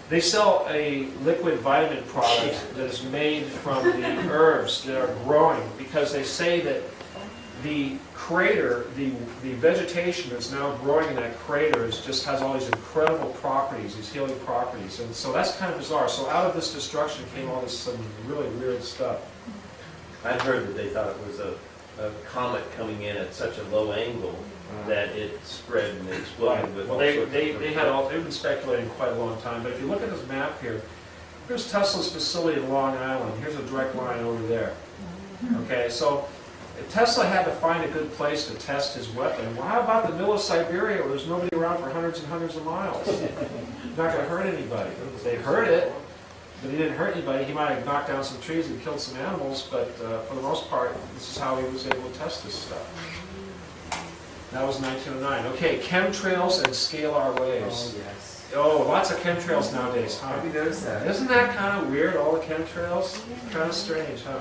They sell a liquid vitamin product that is made from the herbs that are growing, because they say that the crater, the vegetation that's now growing in that crater just has all these incredible properties, these healing properties. And so that's kind of bizarre. So out of this destruction came all this some really weird stuff. I'd heard that they thought it was a comet coming in at such a low angle that it spread and exploded with Well, all they sorts of they've been speculating quite a long time. But if you look at this map here, here's Tesla's facility in Long Island. Here's a direct line over there. Okay, so Tesla had to find a good place to test his weapon. Well, how about the middle of Siberia where there's nobody around for hundreds and hundreds of miles? He's not going to hurt anybody. They heard it, but he didn't hurt anybody. He might have knocked down some trees and killed some animals, but for the most part, this is how he was able to test this stuff. That was 1909. Okay, chemtrails and scalar waves. Oh, yes. Oh, lots of chemtrails nowadays, huh? Have you noticed that? Isn't that kind of weird, all the chemtrails? Kind of strange, huh?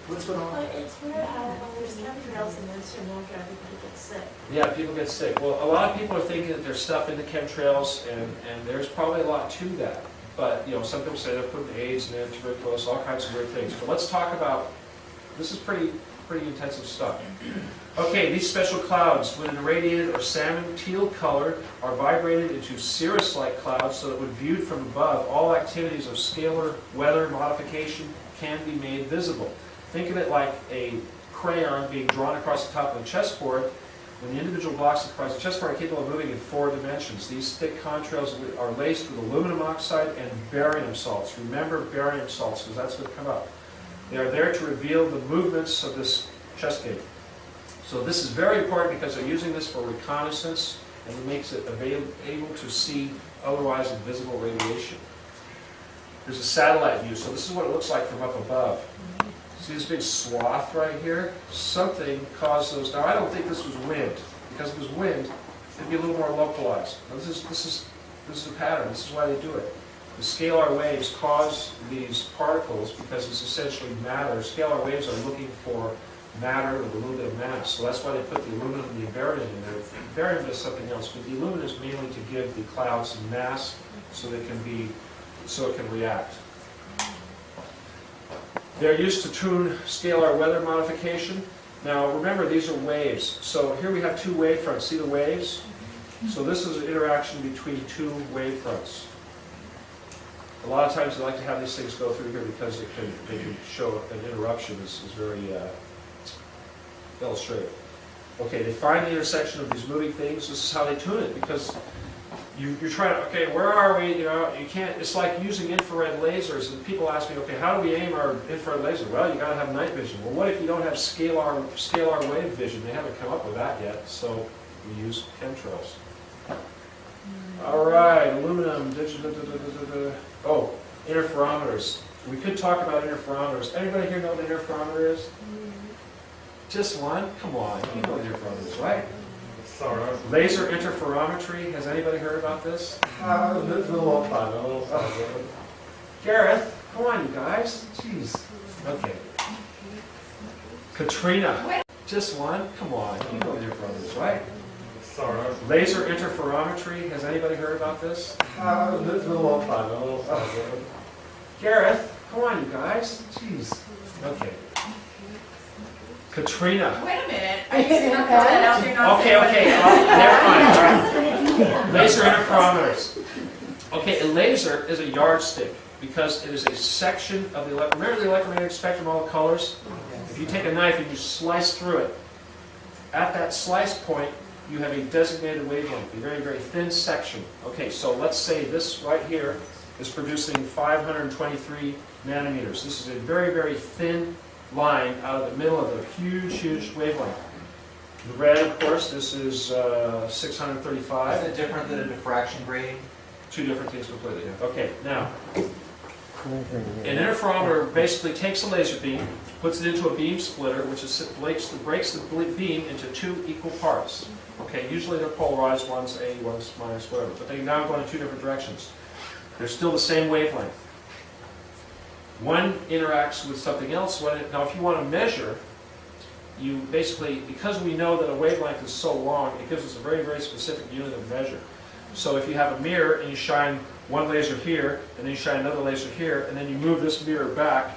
What's going on? But it's where there's chemtrails and there's some water, everybody gets sick. Yeah, people get sick. Well, a lot of people are thinking that there's stuff in the chemtrails, and there's probably a lot to that. But, you know, some people say they're putting AIDS in it, tuberculosis, all kinds of weird things. But let's talk about, this is pretty intensive stuff. Okay, these special clouds, when irradiated or salmon teal colored, are vibrated into cirrus-like clouds so that when viewed from above, all activities of scalar weather modification can be made visible. Think of it like a crayon being drawn across the top of a chessboard. When the individual blocks across the chessboard are capable of moving in 4 dimensions. These thick contrails are laced with aluminum oxide and barium salts. Remember barium salts, because that's what come up. They are there to reveal the movements of this chess game. So this is very important because they're using this for reconnaissance, and it makes it able to see otherwise invisible radiation. There's a satellite view, so this is what it looks like from up above. See this big swath right here? Something caused those. Now I don't think this was wind, because if it was wind, it'd be a little more localized. Now, this is a pattern. This is why they do it. The scalar waves cause these particles because it's essentially matter. Scalar waves are looking for matter with a little bit of mass. So that's why they put the aluminum and the barium in there. The barium does something else, but the aluminum is mainly to give the clouds some mass so it can react. They're used to tune scalar weather modification. Now remember, these are waves. So here we have 2 wavefronts. See the waves? So this is an interaction between 2 wavefronts. A lot of times they like to have these things go through here because they can show an interruption is very illustrative. Okay, they find the intersection of these moving things. This is how they tune it, because you're trying to, okay, where are we? You know, you can't, it's like using infrared lasers, and people ask me, okay, how do we aim our infrared laser? Well, you got to have night vision. Well, what if you don't have scalar wave vision? They haven't come up with that yet, so we use chemtrails. All right, aluminum, oh, interferometers. We could talk about interferometers. Anybody here know what an interferometer is? Just one? Come on, you know what an interferometer is, right? Sorry. Laser interferometry. Has anybody heard about this? It's been a long time. Gareth, come on, you guys. Jeez. Okay. Katrina. Just one? Come on, you know what an interferometer is, right? Sorry. Laser interferometry. Has anybody heard about this? It's been a long time. Gareth, come on, you guys. Jeez. Okay. Katrina. Wait a minute, are you going to put that out there? Not Okay, say what it never mind. All right. Laser interferometers. Okay, a laser is a yardstick because it is a section of the remember the electromagnetic spectrum, all the colors? If you take a knife and you slice through it, at that slice point, you have a designated wavelength, a very, very thin section. Okay, so let's say this right here is producing 523 nanometers. This is a very, very thin line out of the middle of a huge, huge wavelength. The red, of course, this is 635. Is it different than a diffraction grating? 2 different things completely. Okay, now, an interferometer basically takes a laser beam, puts it into a beam splitter, which breaks the beam into 2 equal parts. Okay, usually they're polarized, one's A, one's minus, whatever, but they now go in 2 different directions. They're still the same wavelength. One interacts with something else. Now, if you want to measure, you basically, because we know that a wavelength is so long, it gives us a very, very specific unit of measure. So if you have a mirror and you shine one laser here, and then you shine another laser here, and then you move this mirror back,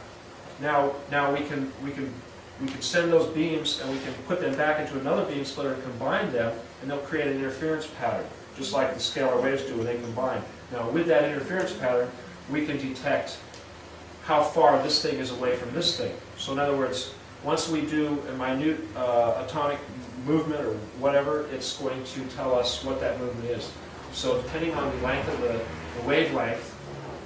now we can we can send those beams and we can put them back into another beam splitter and combine them, and they'll create an interference pattern, just like the scalar waves do when they combine. Now, with that interference pattern, we can detect how far this thing is away from this thing. So in other words, once we do a minute atomic movement or whatever, it's going to tell us what that movement is. So depending on the length of the wavelength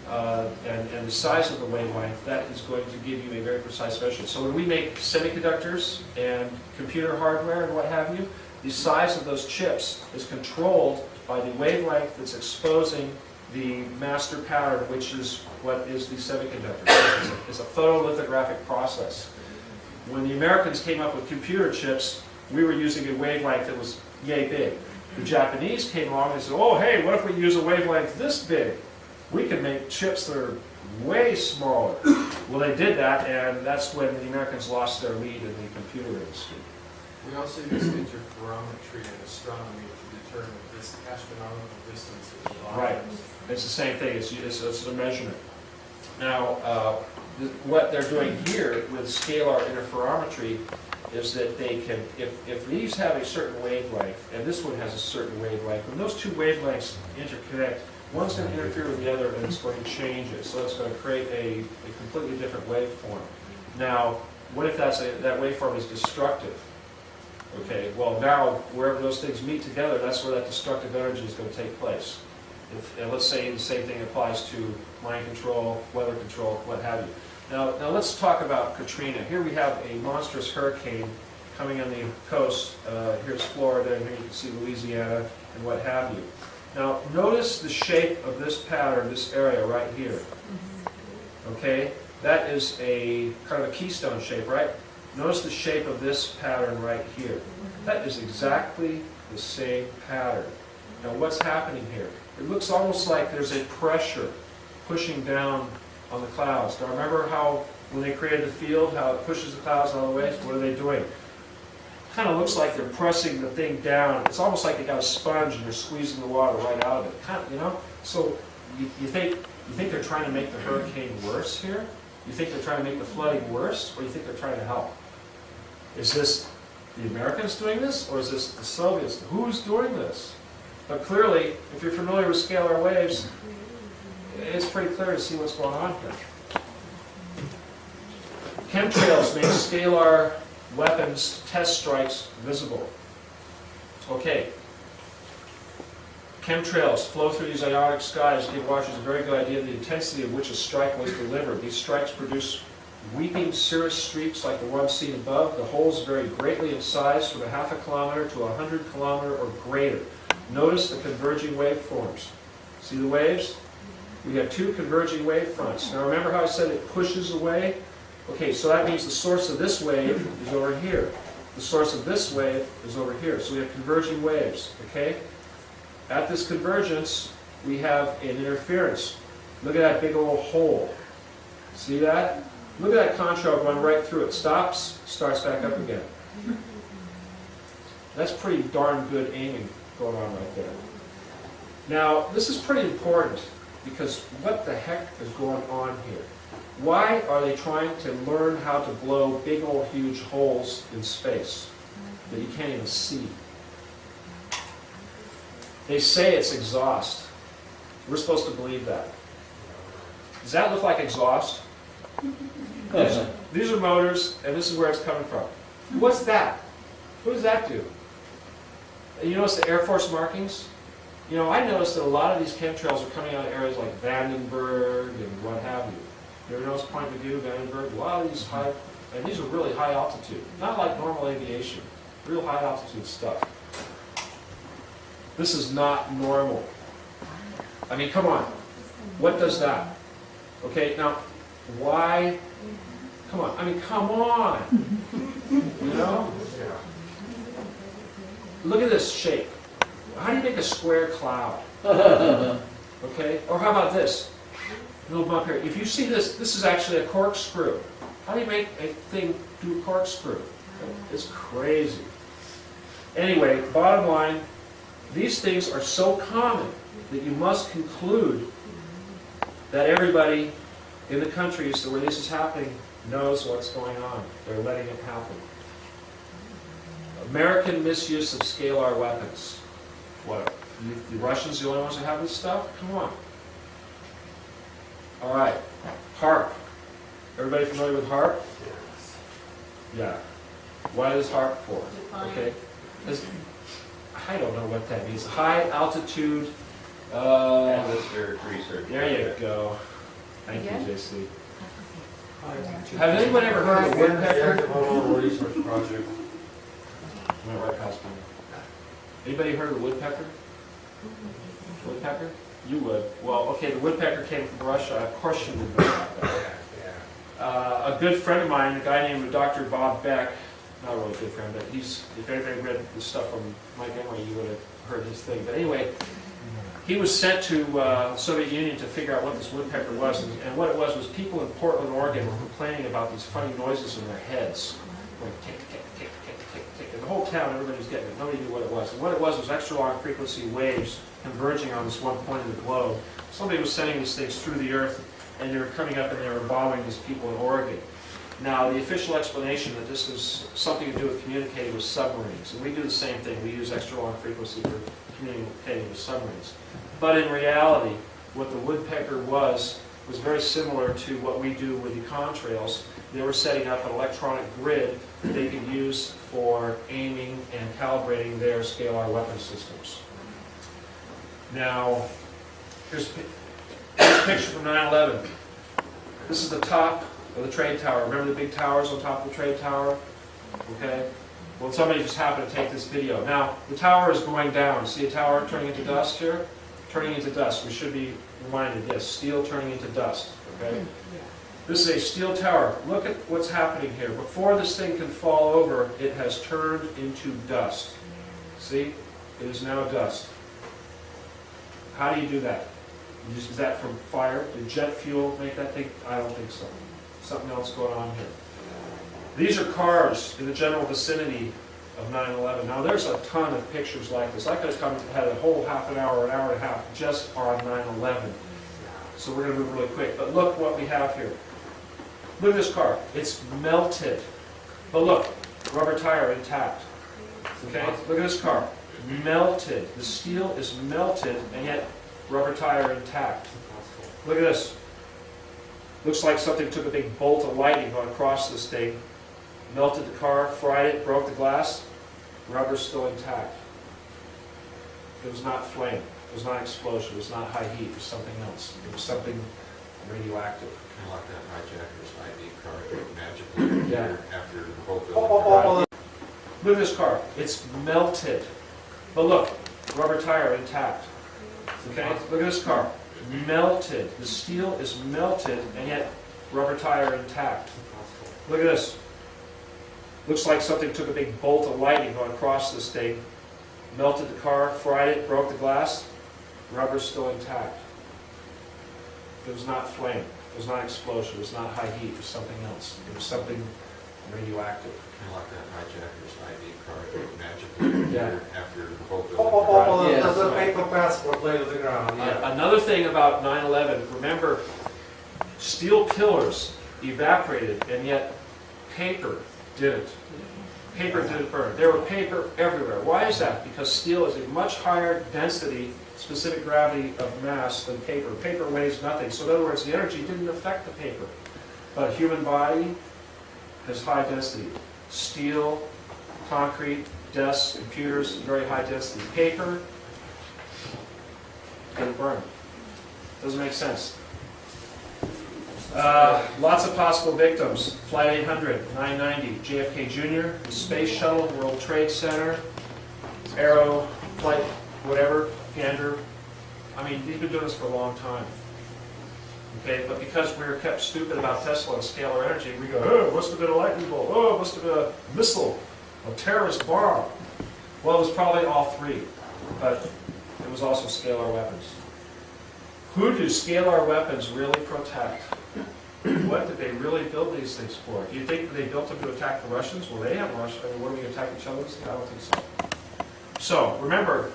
and the size of the wavelength, that is going to give you a very precise measurement. So when we make semiconductors and computer hardware and what have you, the size of those chips is controlled by the wavelength that's exposing the master pattern, which is what is the semiconductor. It's a photolithographic process. When the Americans came up with computer chips, we were using a wavelength that was yay big. The Japanese came along and said, oh, hey, what if we use a wavelength this big? We can make chips that are way smaller. Well, they did that, and that's when the Americans lost their lead in the computer industry. We also use interferometry in astronomy to determine this astronomical distances of Right. objects. It's the same thing. It's a measurement. Now, what they're doing here with scalar interferometry is that they can, if these have a certain wavelength, and this one has a certain wavelength, when those two wavelengths interconnect, one's going to interfere with the other, and it's going to change it. So it's going to create a completely different waveform. Now, what if that waveform is destructive? Okay, well now, wherever those things meet together, that's where that destructive energy is going to take place. And let's say the same thing applies to mind control, weather control, what have you. Now let's talk about Katrina. Here we have a monstrous hurricane coming on the coast. Here's Florida, and here you can see Louisiana, and what have you. Now, notice the shape of this pattern, this area right here. Okay? That is a kind of a keystone shape, right? Notice the shape of this pattern right here. That is exactly the same pattern. Now, what's happening here? It looks almost like there's a pressure pushing down on the clouds. Now, remember how when they created the field, how it pushes the clouds all the way? What are they doing? Kind of looks like they're pressing the thing down. It's almost like they got a sponge and they're squeezing the water right out of it. Kind of, you know. So you think they're trying to make the hurricane worse here? You think they're trying to make the flooding worse, or you think they're trying to help? Is this the Americans doing this, or is this the Soviets? Who's doing this? But clearly, if you're familiar with scalar waves, it's pretty clear to see what's going on here. Chemtrails make scalar weapons test strikes visible. Okay. Chemtrails flow through these ionic skies, give watchers a very good idea of the intensity of which a strike was delivered. These strikes produce weeping cirrus streaks like the one seen above. The holes vary greatly in size from a half a kilometer to 100 kilometer or greater. Notice the converging waveforms. See the waves? We have two converging wave fronts. Now remember how I said it pushes away? Okay, so that means the source of this wave is over here. The source of this wave is over here. So we have converging waves, okay? At this convergence, we have an interference. Look at that big old hole. See that? Look at that contrail going right through it. Stops, starts back up again. That's pretty darn good aiming going on right there. Now, this is pretty important because what the heck is going on here? Why are they trying to learn how to blow big old huge holes in space that you can't even see? They say it's exhaust. We're supposed to believe that. Does that look like exhaust? These are motors, and this is where it's coming from. What's that? What does that do? You notice the Air Force markings? You know, I noticed that a lot of these chemtrails are coming out of areas like Vandenberg and what have you. You ever notice Point de Vue, Vandenberg? A lot of these high, and these are really high altitude. Not like normal aviation. Real high altitude stuff. This is not normal. I mean, come on. What does that? Okay, now, why? Come on. I mean, come on. You know? Look at this shape. How do you make a square cloud? Okay? Or how about this? Little bump here. If you see this, this is actually a corkscrew. How do you make a thing do a corkscrew? It's crazy. Anyway, bottom line, these things are so common that you must conclude that everybody in the countries where this is happening knows what's going on. They're letting it happen. American misuse of scalar weapons. What? The Russians the only ones that have this stuff? Come on. All right. HARP. Everybody familiar with HARP? Yeah. What is HARP for? Define. Okay. I don't know what that means. High altitude. Atmospheric research. There you go. Thank you, Again? JC. Have anyone ever heard of a woodpecker? Environmental research project. Am I right past me? Anybody heard of the woodpecker? Woodpecker? You would. Well, okay, the woodpecker came from Russia. Of course you would know about that. A good friend of mine, a guy named Dr. Bob Beck, not a really good friend, but if anybody read the stuff from Mike Emery, you would have heard his thing. But anyway, he was sent to the Soviet Union to figure out what this woodpecker was, and what it was people in Portland, Oregon were complaining about these funny noises in their heads. Going tick, tick, tick, tick, tick, tick. And the whole town, everybody was getting it. Nobody knew what it was. And what it was extra long frequency waves converging on this one point of the globe. Somebody was sending these things through the earth, and they were coming up and they were bothering these people in Oregon. Now, the official explanation that this was something to do with communicating with submarines. And we do the same thing. We use extra long frequency for communicating with submarines. But in reality, what the woodpecker was very similar to what we do with the contrails. They were setting up an electronic grid that they could use for aiming and calibrating their scalar weapon systems. Now, here's a picture from 9/11. This is the top of the trade tower. Remember the big towers on top of the trade tower? Okay? Well, somebody just happened to take this video. Now, the tower is going down. See a tower turning into dust here? Turning into dust. We should be reminded, yes, steel turning into dust. Okay? This is a steel tower. Look at what's happening here. Before this thing can fall over, it has turned into dust. See? It is now dust. How do you do that? Is that from fire? Did jet fuel make that thing? I don't think so. Something else going on here. These are cars in the general vicinity of 9/11. Now there's a ton of pictures like this. I could have had a whole half an hour, an hour and a half just on 9/11. So we're going to move really quick. But look what we have here. Look at this car. It's melted. But look, rubber tire intact. Okay? Look at this car. Melted. The steel is melted, and yet rubber tire intact. Look at this. Looks like something took a big bolt of lightning going across this thing, melted the car, fried it, broke the glass. Rubber's still intact. It was not flame. It was not explosion. It was not high heat. It was something else. It was something radioactive. Kind of like that hijacker's ID card magically Yeah. appeared after the whole building. Look at this car. It's melted. But look, rubber tire intact. Okay? Look at this car. Melted. The steel is melted, and yet rubber tire intact. Look at this. Looks like something took a big bolt of lightning going across this thing, melted the car, fried it, broke the glass. Rubber's still intact. It was not flame. It was not explosion. It was not high heat. It was something else. It was something radioactive. Kind of like that hijacker's ID card magically Yeah. appeared after the whole building. Yeah, There's a right. paper passport laid on the ground, yeah. Another thing about 9/11, remember, steel pillars evaporated, and yet paper didn't. Paper didn't burn. There were paper everywhere. Why is that? Because steel is a much higher density, specific gravity of mass than paper. Paper weighs nothing. So in other words, the energy didn't affect the paper. But a human body has high density. Steel, concrete, desks, computers, very high density. Paper didn't burn. Doesn't make sense. Lots of possible victims. Flight 800, 990, JFK Jr., the Space Shuttle, World Trade Center, Aero, Flight, whatever, Gander. I mean, they've been doing this for a long time. Okay, but because we were kept stupid about Tesla and scalar energy, we go, oh, it must have been a lightning bolt. Oh, it must have been a missile, a terrorist bomb. Well, it was probably all three, but it was also scalar weapons. Who do scalar weapons really protect? What did they really build these things for? Do you think that they built them to attack the Russians? Well, they have Russia. I mean, what are we going to attack each other with? I don't think so. So, remember,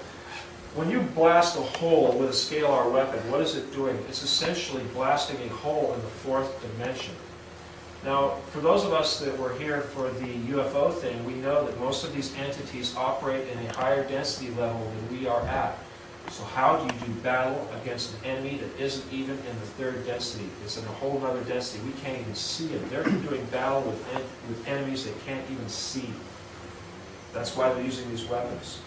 when you blast a hole with a scalar weapon, what is it doing? It's essentially blasting a hole in the fourth dimension. Now, for those of us that were here for the UFO thing, we know that most of these entities operate in a higher density level than we are at. So how do you do battle against an enemy that isn't even in the third density? It's in a whole other density. We can't even see them. They're doing battle with enemies they can't even see. That's why they're using these weapons.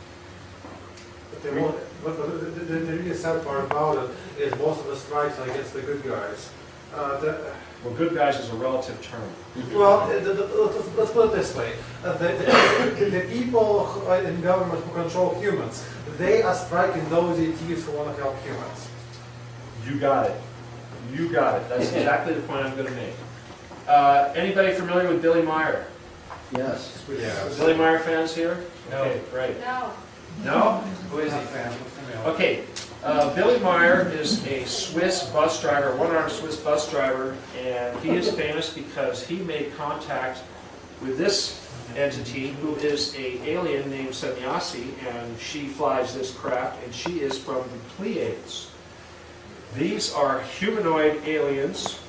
But they won't, but the really sad part about it is most of the strikes are against the good guys. Well, good guys is a relative term. Well, let's put it this way. The people in government who control humans, they are striking those ETs who want to help humans. You got it. You got it. That's exactly the point I'm going to make. Anybody familiar with Billy Meyer? Yes. Yeah. Billy Meyer fans here? No. Okay, great. No. No? Who is he, fam? Okay. Billy Meyer is a Swiss bus driver, one-armed Swiss bus driver, and he is famous because he made contact with this entity who is an alien named Semyasi, and she flies this craft, and she is from the Pleiades. These are humanoid aliens,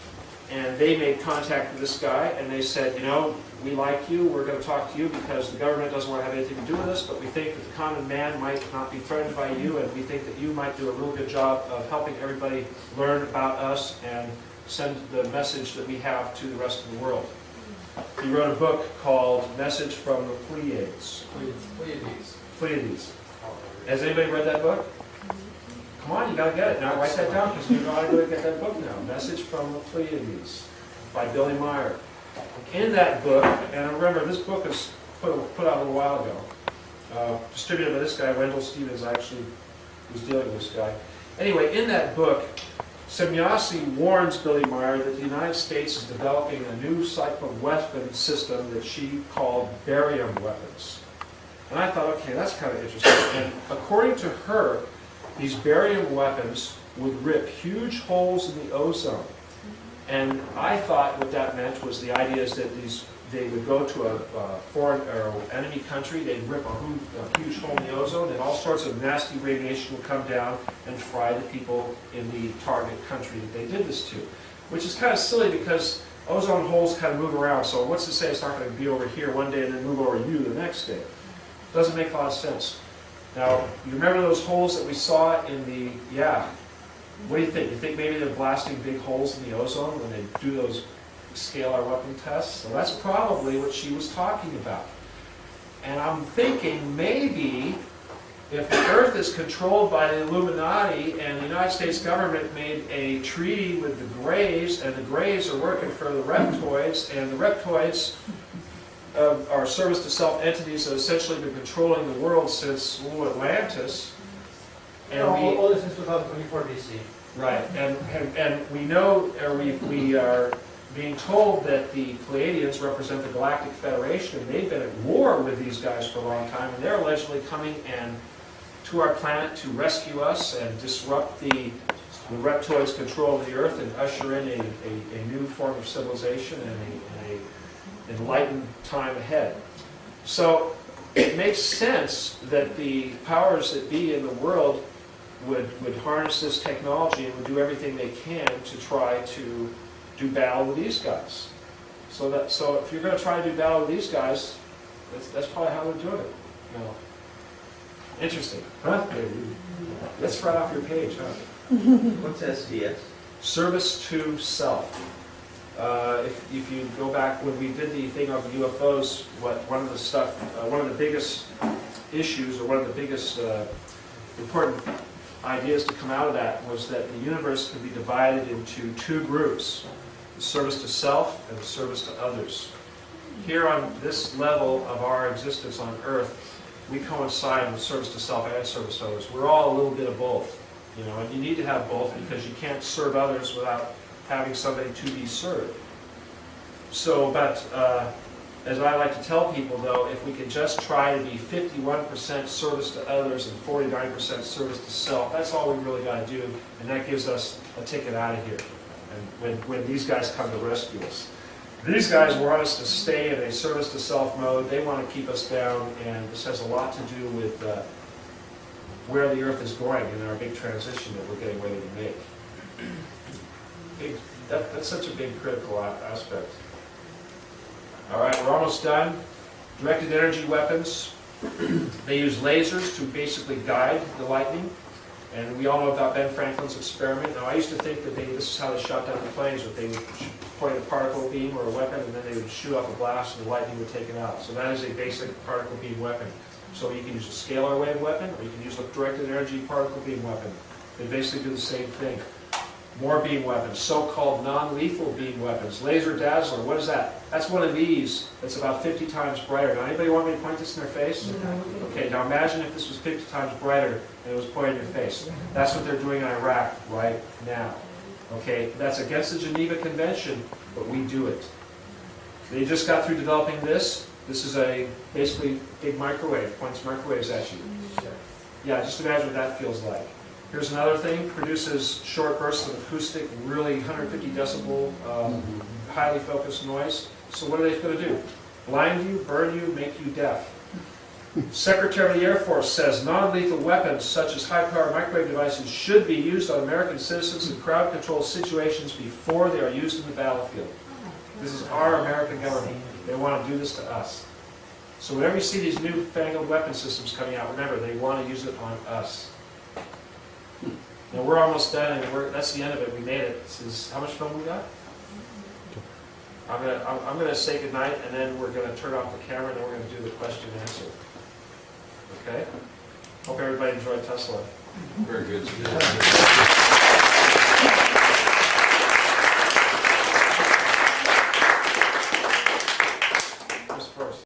and they made contact with this guy, and they said, you know, we like you, we're going to talk to you because the government doesn't want to have anything to do with us, but we think that the common man might not be threatened by you, and we think that you might do a real good job of helping everybody learn about us and send the message that we have to the rest of the world. He wrote a book called Message from the Pleiades. Pleiades. Has anybody read that book? Come on, you gotta get it. Now write that down because you gotta go get that book now. Message from the Pleiades by Billy Meyer. In that book, and remember this book is put out a little while ago, distributed by this guy, Wendell Stevens, actually was dealing with this guy. Anyway, in that book, Semyasi warns Billy Meyer that the United States is developing a new type of weapon system that she called barium weapons. And I thought, okay, that's kind of interesting. And according to her, these barium weapons would rip huge holes in the ozone. And I thought what that meant was the idea is that they would go to a foreign or enemy country, they'd rip a huge hole in the ozone, and all sorts of nasty radiation would come down and fry the people in the target country that they did this to. Which is kind of silly because ozone holes kind of move around, so what's to say it's not going to be over here one day and then move over you the next day? Doesn't make a lot of sense. Now, you remember those holes that we saw in the, what do you think? You think maybe they're blasting big holes in the ozone when they do those scalar weapon tests? So that's probably what she was talking about. And I'm thinking maybe if the Earth is controlled by the Illuminati and the United States government made a treaty with the Greys, and the Greys are working for the reptoids, and the reptoids are service-to-self entities that have essentially been controlling the world since Atlantis. And all this is 2024 BC. Right, and we know, or we are being told that the Pleiadians represent the Galactic Federation, and they've been at war with these guys for a long time, and they're allegedly coming to our planet to rescue us and disrupt the reptoids' control of the Earth and usher in a new form of civilization and an enlightened time ahead. So it makes sense that the powers that be in the world would harness this technology and would do everything they can to try to do battle with these guys. So if you're going to try to do battle with these guys, that's probably how they're doing it. You know. Interesting, huh? That's right off your page, huh? What's SDS? Service to self. If you go back when we did the thing on the UFOs, one of the biggest issues, or one of the biggest important ideas to come out of that was that the universe can be divided into two groups: the service to self and the service to others. Here on this level of our existence on Earth, we coincide with service to self and service to others. We're all a little bit of both, you know, and you need to have both because you can't serve others without having somebody to be served. So, but as I like to tell people, though, if we could just try to be 51% service to others and 49% service to self, that's all we really got to do, and that gives us a ticket out of here. And when these guys come to rescue us, these guys want us to stay in a service to self mode. They want to keep us down, and this has a lot to do with where the Earth is going in our big transition that we're getting ready to make. That's such a big critical aspect. All right, we're almost done. Directed energy weapons. They use lasers to basically guide the lightning. And we all know about Ben Franklin's experiment. Now, I used to think that this is how they shot down the planes, that they would point a particle beam or a weapon, and then they would shoot off a blast, and the lightning would take it out. So that is a basic particle beam weapon. So you can use a scalar wave weapon, or you can use a directed energy particle beam weapon. They basically do the same thing. More beam weapons, so-called non-lethal beam weapons. Laser dazzler, what is that? That's one of these that's about 50 times brighter. Now, anybody want me to point this in their face? Okay, now imagine if this was 50 times brighter and it was pointed in your face. That's what they're doing in Iraq right now. Okay, that's against the Geneva Convention, but we do it. They just got through developing this. This is a basically big microwave, points microwaves at you. Yeah, just imagine what that feels like. Here's another thing, produces short bursts of acoustic, really 150 decibel, highly focused noise. So what are they going to do? Blind you, burn you, make you deaf. Secretary of the Air Force says non-lethal weapons such as high-power microwave devices should be used on American citizens in crowd-control situations before they are used in the battlefield. This is our American government. They want to do this to us. So whenever you see these newfangled weapon systems coming out, remember, they want to use it on us. Now we're almost done, and that's the end of it. We made it. This is how much film we got? I'm gonna say goodnight, and then we're gonna turn off the camera, and then we're gonna do the question and answer. Okay? Hope everybody enjoyed Tesla. Very good.